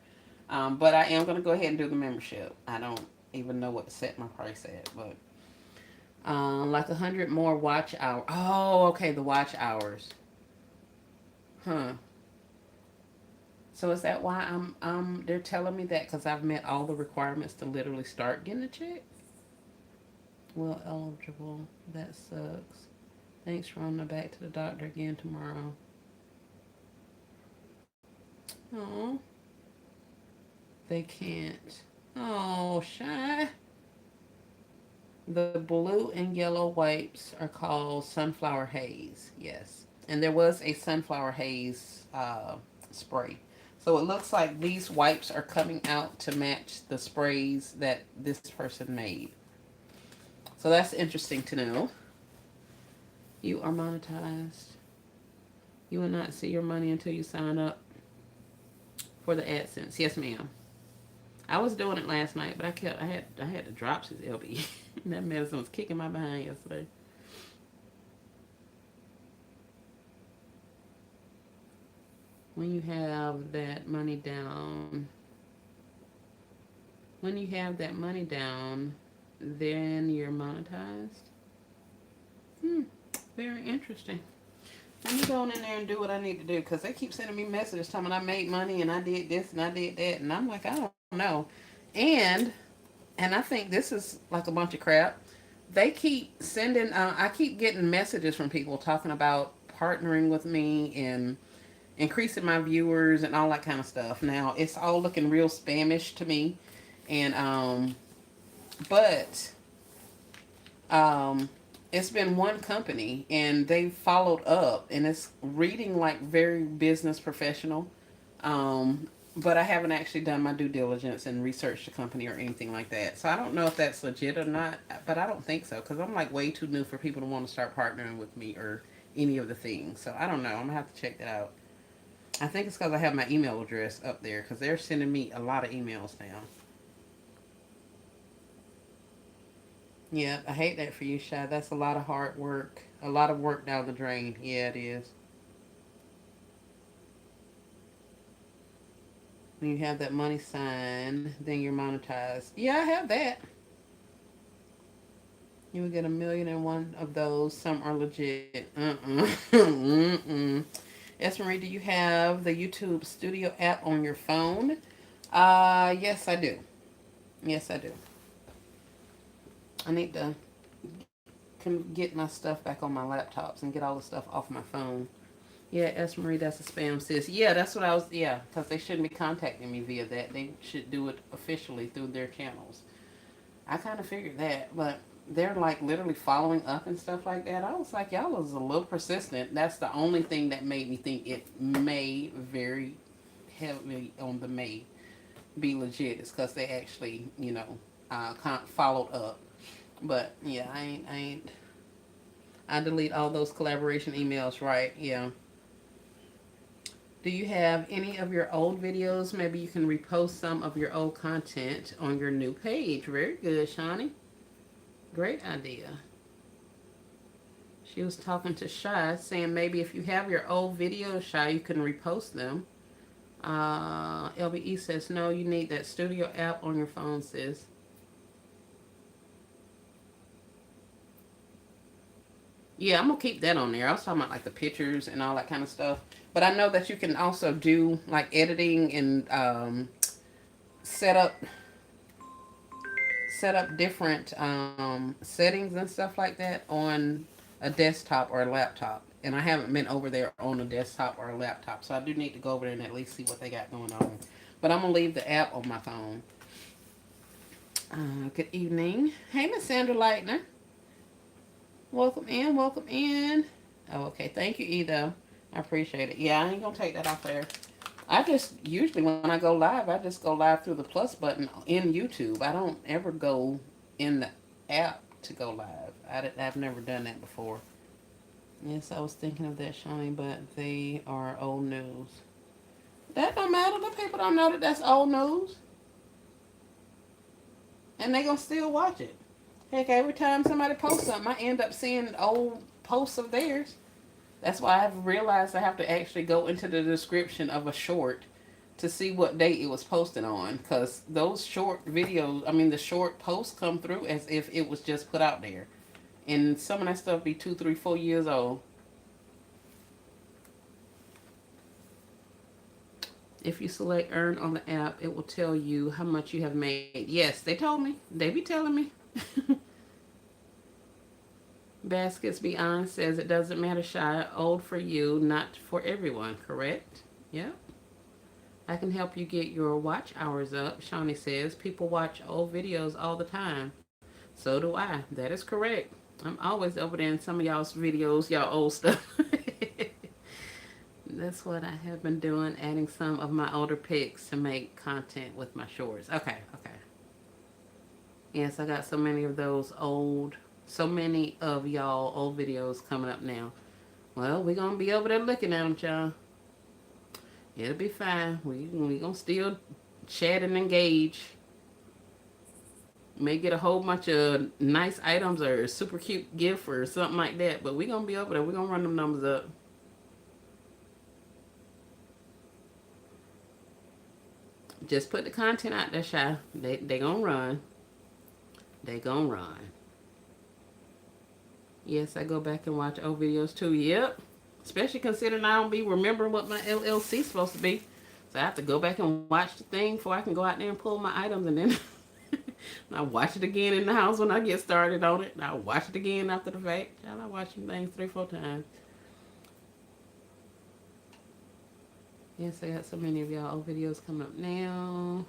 But I am gonna go ahead and do the membership. I don't even know what to set my price at, but like 100 more watch hours. Oh, okay, the watch hours. Huh. So is that why they're telling me that because I've met all the requirements to literally start getting a check? Well, eligible. That sucks. Thanks, Rhonda. Back to the doctor again tomorrow. Oh, they can't. Oh, Shy. The blue and yellow wipes are called Sunflower Haze. Yes. And there was a Sunflower Haze spray. So it looks like these wipes are coming out to match the sprays that this person made. So that's interesting to know. You are monetized. You will not see your money until you sign up for the AdSense. Yes, ma'am. I was doing it last night, but I had the drops as LB. That medicine was kicking my behind yesterday. When you have that money down, when When you have that money down, then you're monetized. Hmm. Very interesting. Let me go in there and do what I need to do because they keep sending me messages telling me I made money and I did this and I did that, and I'm like, I don't know. And I think this is like a bunch of crap. They keep sending. I keep getting messages from people talking about partnering with me and increasing my viewers and all that kind of stuff. Now it's all looking real spamish to me, and but um, it's been one company and they followed up and it's reading like very business professional. But I haven't actually done my due diligence and researched the company or anything like that. So I don't know if that's legit or not, but I don't think so because I'm like way too new for people to want to start partnering with me or any of the things. So I don't know. I'm gonna have to check that out. I think it's because I have my email address up there because they're sending me a lot of emails now. Yeah, I hate that for you, Shy. That's a lot of hard work. A lot of work down the drain. Yeah, it is. When you have that money sign, then you're monetized. Yeah, I have that. You will get 1,000,001 of those. Some are legit. Mm-mm. Esmery, do you have the YouTube Studio app on your phone? Yes, I do. Yes, I do. I need to get my stuff back on my laptops and get all the stuff off my phone. Yeah, S. Marie, that's a spam, sis. Yeah, that's what I was. Yeah, because they shouldn't be contacting me via that. They should do it officially through their channels. I kind of figured that, but they're like literally following up and stuff like that. I was like, y'all was a little persistent. That's the only thing that made me think it may very heavily on the may be legit. Is because they actually, followed up. But yeah, I ain't. I delete all those collaboration emails, right? Yeah. Do you have any of your old videos? Maybe you can repost some of your old content on your new page. Very good, Shawnee. Great idea. She was talking to Shy, saying maybe if you have your old videos, Shy, you can repost them. LBE says, no, you need that studio app on your phone, sis. Yeah, I'm going to keep that on there. I was talking about like the pictures and all that kind of stuff. But I know that you can also do like editing and set up different settings and stuff like that on a desktop or a laptop. And I haven't been over there on a desktop or a laptop, so I do need to go over there and at least see what they got going on. But I'm gonna leave the app on my phone. Good evening. Hey, Miss Sandra Lightner. Welcome in. Welcome in. Oh, okay. Thank you, Edo. I appreciate it. Yeah, I ain't gonna take that off there. I just usually when I go live, I just go live through the plus button in YouTube. I don't ever go in the app to go live. I've never done that before. Yes, I was thinking of that, Shawnee, but they are old news. That don't matter. The people don't know that that's old news, and they gonna still watch it. Heck, every time somebody posts something, I end up seeing old posts of theirs. That's why I've realized I have to actually go into the description of a short to see what date it was posted on. Because those short videos, I mean, the short posts come through as if it was just put out there. And some of that stuff be 2, 3, 4 years old. If you select earn on the app, it will tell you how much you have made. Yes, they told me. They be telling me. Baskets Beyond says it doesn't matter, Shy. Old for you, not for everyone, correct? Yep. I can help you get your watch hours up, Shawnee says. People watch old videos all the time. So do I. That is correct. I'm always over there in some of y'all's videos, y'all old stuff. That's what I have been doing, adding some of my older pics to make content with my shorts. Okay, okay. Yes, I got so many of y'all old videos coming up now. Well, we're going to be over there looking at them, y'all. It'll be fine. We going to still chat and engage. May get a whole bunch of nice items or a super cute gift or something like that. But we're going to be over there. We're going to run them numbers up. Just put the content out there, Shy. They gonna run. They gonna run. Yes, I go back and watch old videos too. Yep. Especially considering I don't be remembering what my LLC is supposed to be. So I have to go back and watch the thing before I can go out there and pull my items, and then I watch it again in the house when I get started on it. I'll watch it again after the fact. I watch things 3-4 times. Yes, I got so many of y'all old videos coming up now.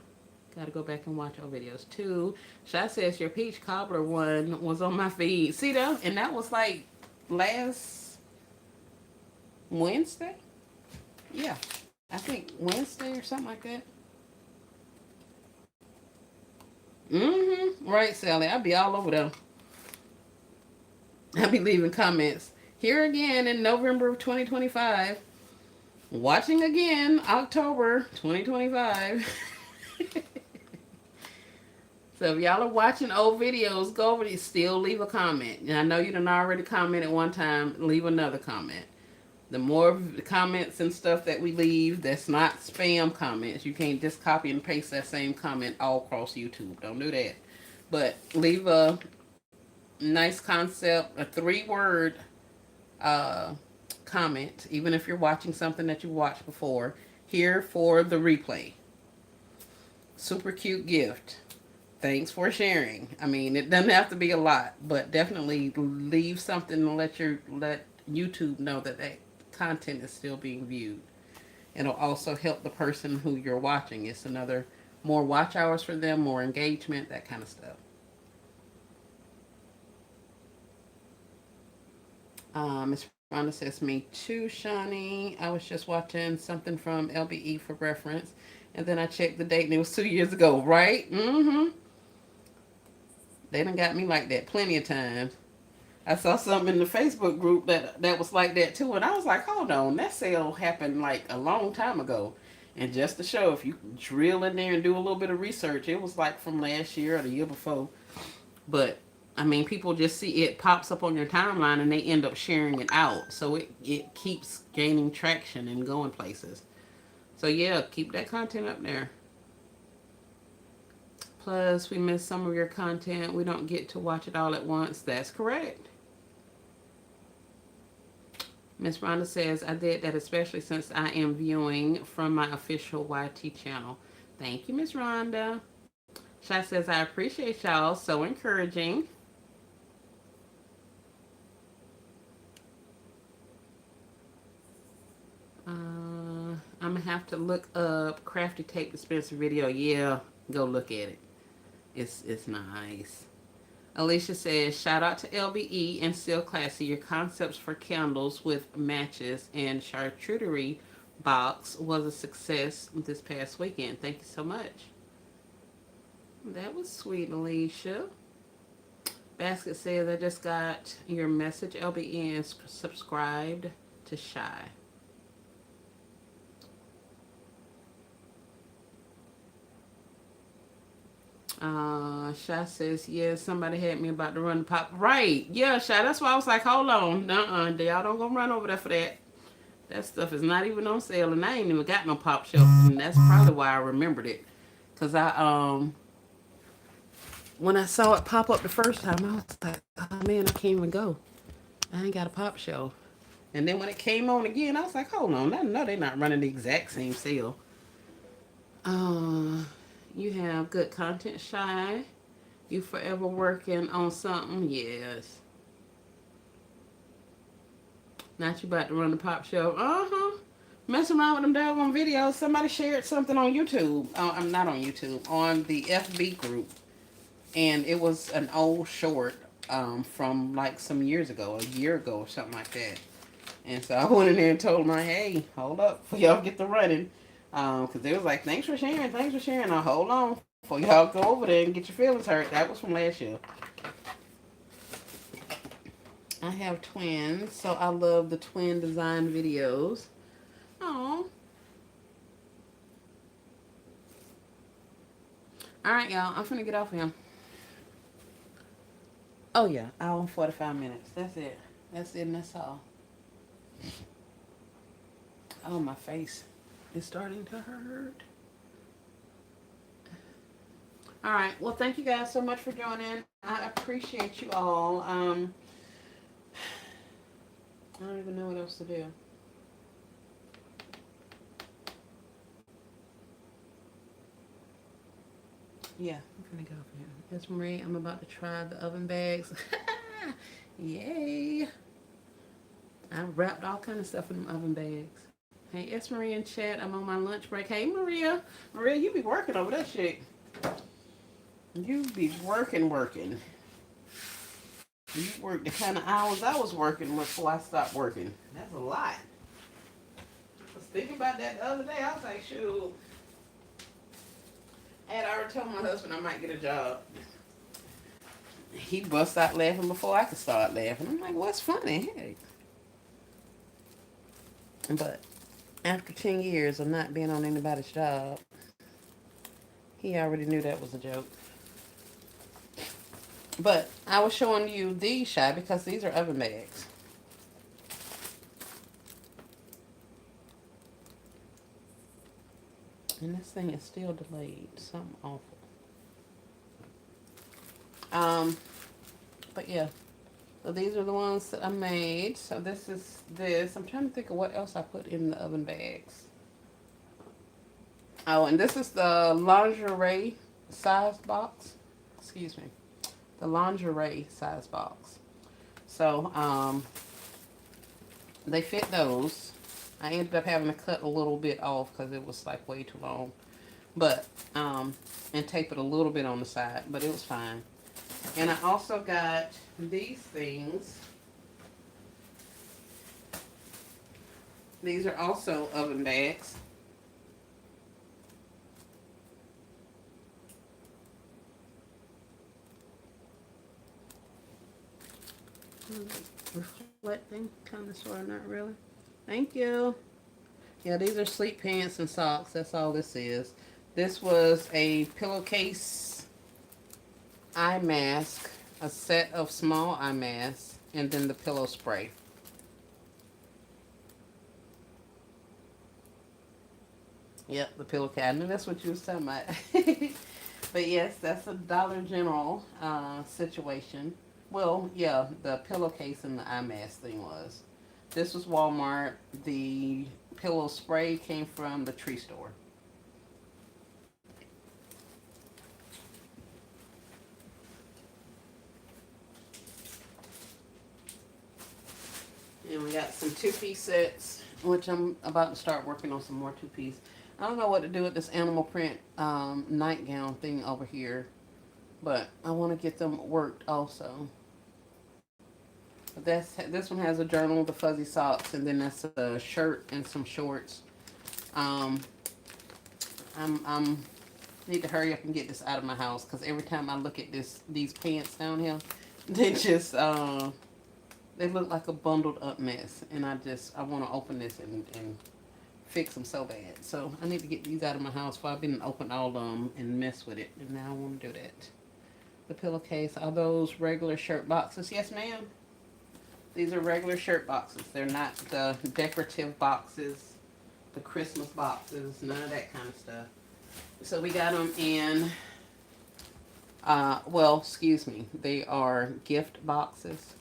Gotta go back and watch old videos too. Shy says your peach cobbler one was on my feed. See though? And that was like last Wednesday? Yeah. I think Wednesday or something like that. Right, Sally. I'll be all over them. I'll be leaving comments. Here again in November of 2025. Watching again October 2025. So if y'all are watching old videos, go over there, still leave a comment. And I know you done already commented one time, leave another comment. The more comments and stuff that we leave that's not spam comments, you can't just copy and paste that same comment all across YouTube. Don't do that. But leave a nice concept, a 3-word comment, even if you're watching something that you watched before. Here for the replay. Super cute gift. Thanks for sharing. I mean, it doesn't have to be a lot, but definitely leave something to let YouTube know that that content is still being viewed. It'll also help the person who you're watching. It's another more watch hours for them, more engagement, that kind of stuff. Miss Rhonda says, me too, Shawnee. I was just watching something from LBE for reference, and then I checked the date, and it was 2 years ago, right? They done got me like that plenty of times. I saw something in the Facebook group that was like that too, and I was like, hold on, that sale happened like a long time ago. And just to show, if you drill in there and do a little bit of research, it was like from last year or the year before. But I mean, people just see it pops up on your timeline and they end up sharing it out. So it keeps gaining traction and going places. So yeah, keep that content up there. Plus, we miss some of your content. We don't get to watch it all at once. That's correct. Miss Rhonda says, I did that especially since I am viewing from my official YT channel. Thank you, Miss Rhonda. Shy says, I appreciate y'all. So encouraging. I'm going to have to look up Crafty Tape Dispenser video. Yeah, go look at it. It's nice. Alicia says, shout out to LBE and Still Classy. Your concepts for candles with matches and charcuterie box was a success this past weekend. Thank you so much. That was sweet, Alicia. Basket says, I just got your message, LBE, and subscribed to Shy. Shy says, yeah, somebody had me about to run the pop. Right. Yeah, Shy. That's why I was like, hold on. Y'all don't go run over there for that. That stuff is not even on sale, and I ain't even got no pop shelf. And that's probably why I remembered it. Because when I saw it pop up the first time, I was like, oh man, I can't even go. I ain't got a pop shelf. And then when it came on again, I was like, hold on. I know they're not running the exact same sale. You have good content, Shy. You forever working on something? Yes. Not you about to run the pop shelf. Messing around with them doggone videos. Somebody shared something on YouTube. I'm not on YouTube. On the FB group. And it was an old short from like some years ago. A year ago or something like that. And so I went in there and told them, hey, hold up. For y'all get the running. Because they was like, thanks for sharing. Thanks for sharing. Now hold on. Before y'all go over there and get your feelings hurt. That was from last year. I have twins, so I love the twin design videos. Oh. Alright, y'all. I'm finna get off here. Oh, yeah. Hour and 45 minutes. That's it. That's it and that's all. Oh, my face is starting to hurt. All right. Well, thank you guys so much for joining. I appreciate you all. I don't even know what else to do. Yeah, I'm gonna go for here. Yes, Marie, I'm about to try the oven bags. Yay! I wrapped all kind of stuff in them oven bags. Hey, it's Maria in chat. I'm on my lunch break. Hey, Maria. Maria, you be working over that shit. You be working. You work the kind of hours I was working before I stopped working. That's a lot. I was thinking about that the other day. I was like, shoot. I had already told my husband I might get a job. He bust out laughing before I could start laughing. I'm like, what's funny? Hey. But after 10 years of not being on anybody's job, he already knew that was a joke. But I was showing you these, Shy, because these are oven bags. And this thing is still delayed. Something awful. Um, but yeah. So these are the ones that I made. So this is this. I'm trying to think of what else I put in the oven bags. Oh, and this is the lingerie size box. Excuse me. The lingerie size box. So, they fit those. I ended up having to cut a little bit off because it was like way too long. But, and tape it a little bit on the side, but it was fine. And I also got these things. These are also oven bags. Reflecting, kind of, sort of, not really. Thank you. Yeah, these are sleep pants and socks. That's all this is. This was a pillowcase eye mask, a set of small eye masks, and then the pillow spray. Yep, the pillow cabinet. That's what you was talking about. But yes, that's a Dollar General situation. Well, yeah, the pillowcase and the eye mask thing was. This was Walmart. The pillow spray came from the tree store. And we got some two-piece sets, which I'm about to start working on some more two-piece. I don't know what to do with this animal print nightgown thing over here, but I want to get them worked also. But this one has a journal, the fuzzy socks, and then that's a shirt and some shorts. Um, I'm need to hurry up and get this out of my house because every time I look at these pants down here, they just they look like a bundled up mess, and I want to open this and fix them so bad. So I need to get these out of my house before I've been open all of them and mess with it. And now I want to do that. The pillowcase, are those regular shirt boxes? Yes, ma'am. These are regular shirt boxes. They're not the decorative boxes, the Christmas boxes, none of that kind of stuff. So we got them in, well, excuse me, they are gift boxes.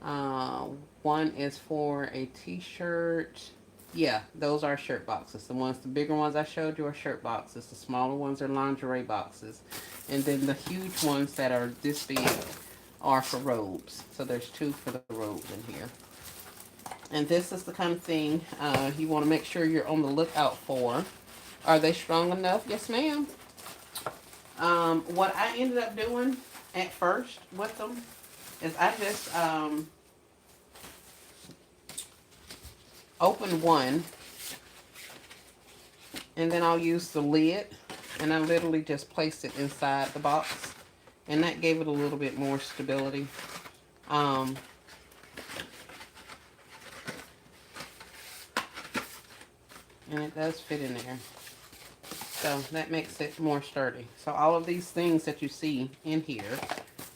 Uh, One is for a t-shirt. Yeah, those are shirt boxes. The bigger ones I showed you are shirt boxes. The smaller ones are lingerie boxes. And then the huge ones that are this big are for robes. So there's two for the robes in here. And this is the kind of thing you want to make sure you're on the lookout for. Are they strong enough? Yes, ma'am. What I ended up doing at first with them is I just open one, and then I'll use the lid, and I literally just placed it inside the box, and that gave it a little bit more stability. Um, and it does fit in there. So that makes it more sturdy. So all of these things that you see in here,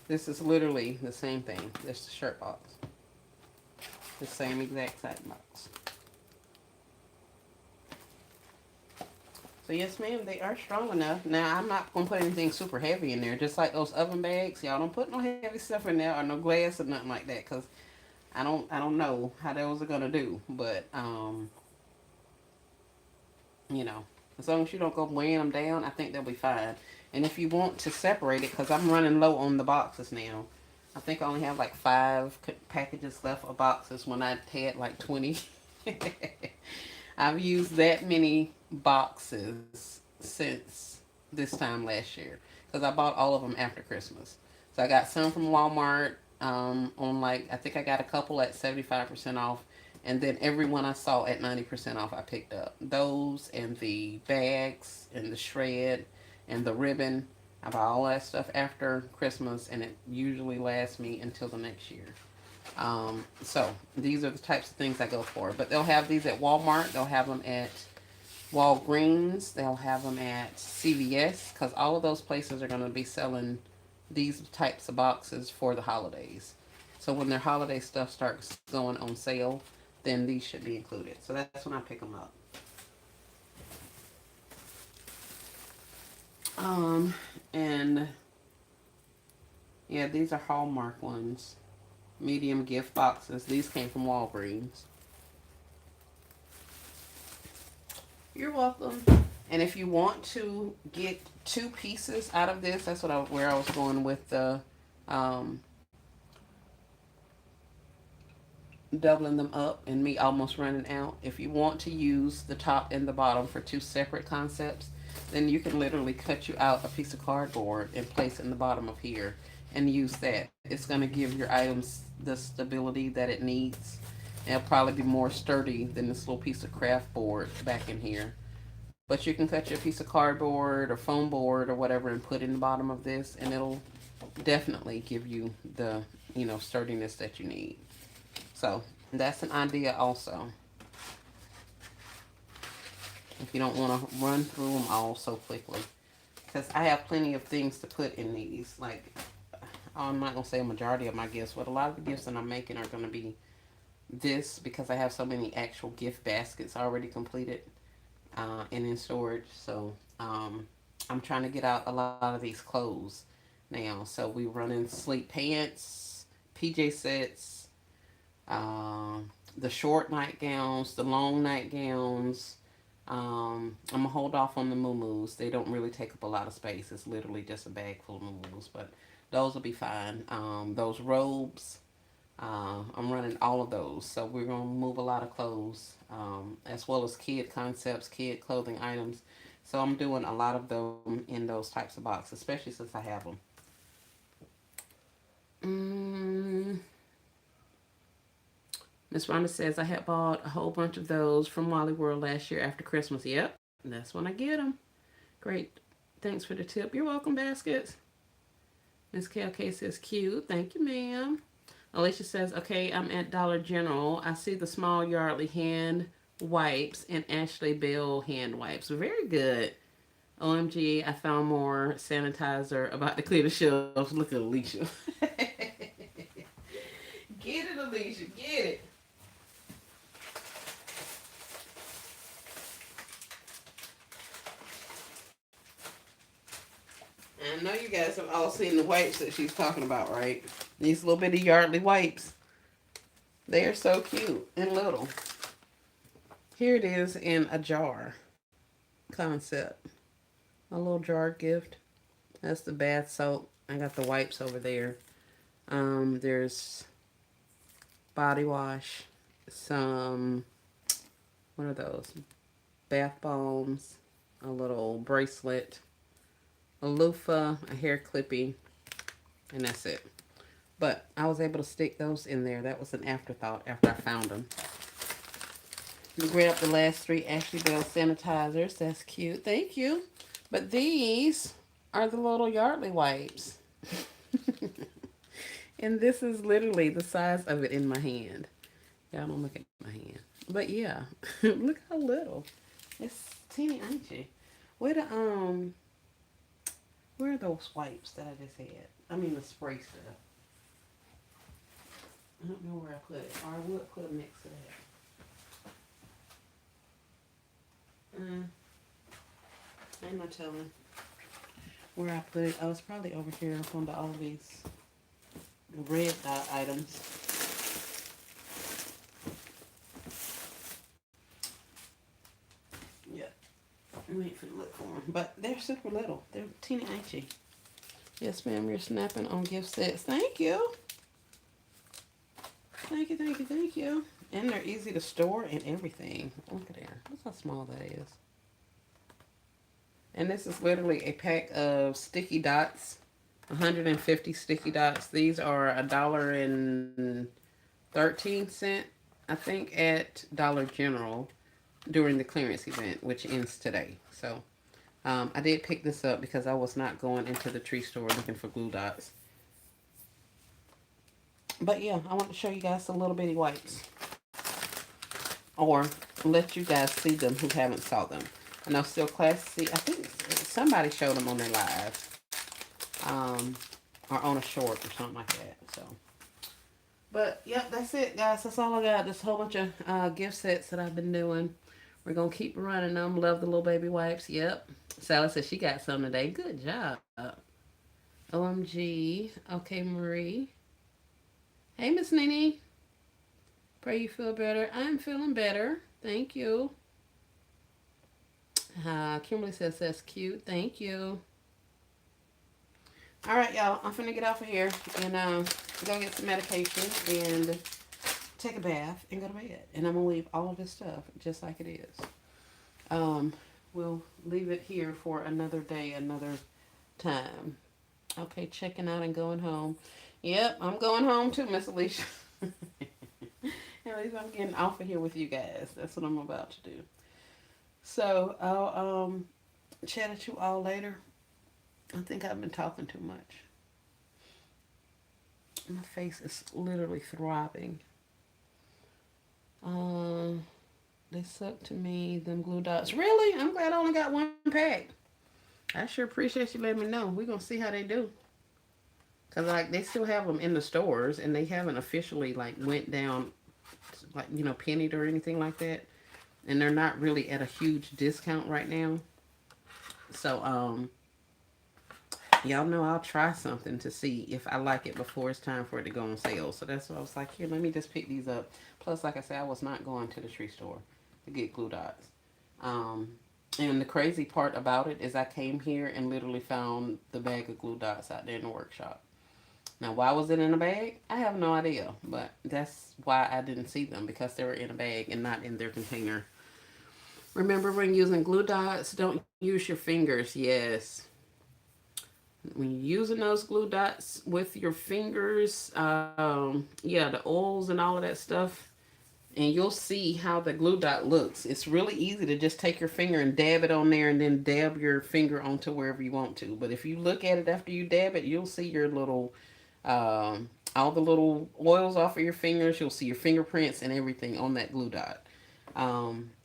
this is literally the same thing. This is the shirt box. The same exact size box. So yes, ma'am, they are strong enough. Now I'm not gonna put anything super heavy in there. Just like those oven bags, y'all don't put no heavy stuff in there or no glass or nothing like that, cause I don't know how those are gonna do. But you know, as long as you don't go weighing them down, I think they'll be fine. And if you want to separate it, cause I'm running low on the boxes now. I think I only have like 5 packages left of boxes when I had like 20. I've used that many boxes since this time last year because I bought all of them after Christmas. So I got some from Walmart on like, I think I got a couple at 75% off. And then every one I saw at 90% off, I picked up. Those and the bags and the shred and the ribbon. I buy all that stuff after Christmas and it usually lasts me until the next year. So these are the types of things I go for. But they'll have these at Walmart. They'll have them at Walgreens. They'll have them at CVS because all of those places are going to be selling these types of boxes for the holidays. So when their holiday stuff starts going on sale, then these should be included. So that's when I pick them up. And yeah, these are Hallmark ones. Medium gift boxes. These came from Walgreens. You're welcome. And if you want to get 2 pieces out of this, that's where I was going with the um, doubling them up and me almost running out. If you want to use the top and the bottom for 2 separate concepts, then you can literally cut you out a piece of cardboard and place it in the bottom of here and use that. It's going to give your items the stability that it needs. It'll probably be more sturdy than this little piece of craft board back in here. But you can cut your piece of cardboard or foam board or whatever and put in the bottom of this, and it'll definitely give you the sturdiness that you need. So that's an idea also. If you don't want to run through them all so quickly, because I have plenty of things to put in these. Like I'm not gonna say a majority of my gifts, but a lot of the gifts that I'm making are gonna be this because I have so many actual gift baskets already completed and in storage. So I'm trying to get out a lot of these clothes now. So we running sleep pants, PJ sets, the short nightgowns, the long nightgowns. I'm gonna hold off on the moo-moos. They don't really take up a lot of space. It's literally just a bag full of moo-moos, but those will be fine. Those robes, I'm running all of those. So we're gonna move a lot of clothes, as well as kid concepts, kid clothing items. So I'm doing a lot of them in those types of boxes, especially since I have them. Miss Rhonda says, I had bought a whole bunch of those from Wally World last year after Christmas. Yep, that's when I get them. Great. Thanks for the tip. You're welcome, Baskets. Miss KLK says, cute. Thank you, ma'am. Alicia says, okay, I'm at Dollar General. I see the small Yardley hand wipes and Ashley Bell hand wipes. Very good. OMG, I found more sanitizer about to clear the shelves. Look at Alicia. Get it, Alicia. Get it. I know you guys have all seen the wipes that she's talking about, right? These little bitty Yardley wipes. They are so cute and little. Here it is in a jar concept. A little jar gift. That's the bath soap. I got the wipes over there. There's body wash. Some, what are those? Bath bombs. A little bracelet. A loofah. A hair clippy. And that's it. But I was able to stick those in there. That was an afterthought after I found them. You grabbed the last 3 Ashley Bell sanitizers. That's cute. Thank you. But these are the little Yardley wipes. And this is literally the size of it in my hand. Y'all don't look at my hand. But yeah, look how little. It's teeny tiny. Where are those wipes that I just had? I mean the spray stuff. I don't know where I put it. Or I would put them next to that. Ain't no telling where I put it. Oh, it's probably over here up under all these red dot items. Yeah, wait for the look for them. But they're super little. They're teeny itchy. Yes, ma'am, you're snapping on gift sets. Thank you. Thank you, thank you, thank you. And they're easy to store and everything. Look at there. Look how small that is. And this is literally a pack of sticky dots. 150 sticky dots. These are $1.13, I think, at Dollar General during the clearance event, which ends today. So I did pick this up because I was not going into the tree store looking for glue dots. But yeah, I want to show you guys some little bitty wipes. Or let you guys see them who haven't saw them. I know Still Classy, I think somebody showed them on their live. Or on a short or something like that. So, but yep, that's it, guys. That's all I got. Just a whole bunch of gift sets that I've been doing. We're gonna keep running them. Love the little baby wipes. Yep. Sally said she got some today. Good job. OMG. Okay, Marie. Hey, Miss Nene. Pray you feel better. I'm feeling better. Thank you. Kimberly says that's cute. Thank you. All right, y'all. I'm finna get off of here and go get some medication and take a bath and go to bed. And I'm gonna leave all of this stuff just like it is. Um, we'll leave it here for another day, another time. Okay, checking out and going home. Yep, I'm going home too, Miss Alicia. At least I'm getting off of here with you guys. That's what I'm about to do. So I'll chat at you all later. I think I've been talking too much. My face is literally throbbing. Um, they suck to me, them glue dots. Really? I'm glad I only got one pack. I sure appreciate you letting me know. We're gonna see how they do. Cause like they still have them in the stores, and they haven't officially like went down, like pennied or anything like that. And they're not really at a huge discount right now. So y'all know I'll try something to see if I like it before it's time for it to go on sale. So that's why I was like, here, let me just pick these up. Plus, like I said, I was not going to the tree store to get glue dots. Um, and the crazy part about it is I came here and literally found the bag of glue dots out there in the workshop. Now, why was it in a bag? I have no idea. But that's why I didn't see them, because they were in a bag and not in their container. Remember, when using glue dots, don't use your fingers. Yes. When you're using those glue dots with your fingers, yeah, the oils and all of that stuff, and you'll see how the glue dot looks. It's really easy to just take your finger and dab it on there and then dab your finger onto wherever you want to. But if you look at it after you dab it, you'll see your little, all the little oils off of your fingers. You'll see your fingerprints and everything on that glue dot.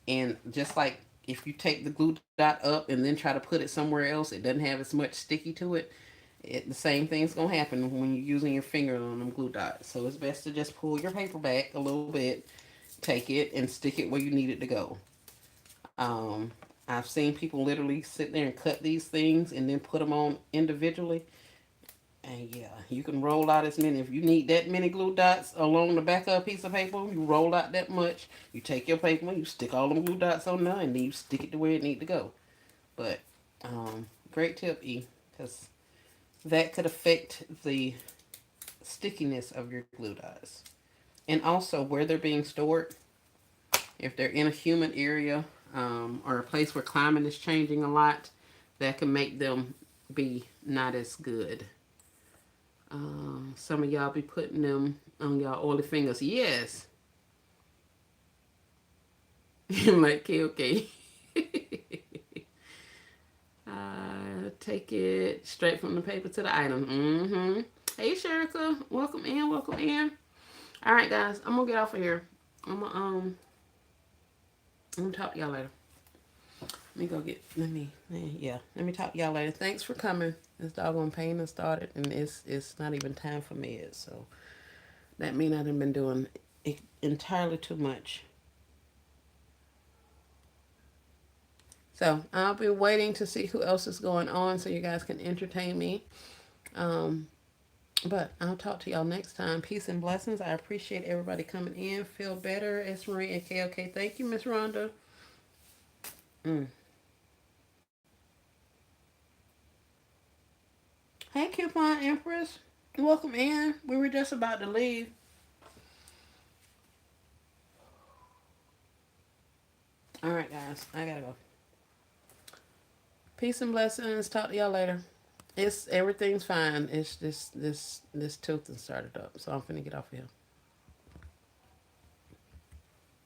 And just like if you take the glue dot up and then try to put it somewhere else, it doesn't have as much sticky to it. The same thing's gonna happen when you're using your finger on them glue dots. So it's best to just pull your paper back a little bit, take it and stick it where you need it to go. Um, I've seen people literally sit there and cut these things and then put them on individually. And yeah, you can roll out as many. If you need that many glue dots along the back of a piece of paper, you roll out that much. You take your paper, you stick all them glue dots on there, and then you stick it to where it need to go. But great tip, E, because that could affect the stickiness of your glue dots. And also where they're being stored. If they're in a humid area or a place where climate is changing a lot, that can make them be not as good. Some of y'all be putting them on y'all oily fingers. Yes. Like, okay. Take it straight from the paper to the item. Mm-hmm. Hey, Sherika. Welcome in. Welcome in. All right, guys. I'm going to get off of here. I'm gonna talk to y'all later. Let me go get, let me talk to y'all later. Thanks for coming. This doggone pain has started, and it's not even time for meds, so that means I done been doing entirely too much. So I'll be waiting to see who else is going on so you guys can entertain me. Um, but I'll talk to y'all next time. Peace and blessings. I appreciate everybody coming in. Feel better, S. Marie and KOK. Thank you, Miss Rhonda. Mm. Hey, Coupon Empress. Welcome in. We were just about to leave. All right, guys. I gotta go. Peace and blessings. Talk to y'all later. It's everything's fine. It's this tooth has started up, so I'm finna get off here.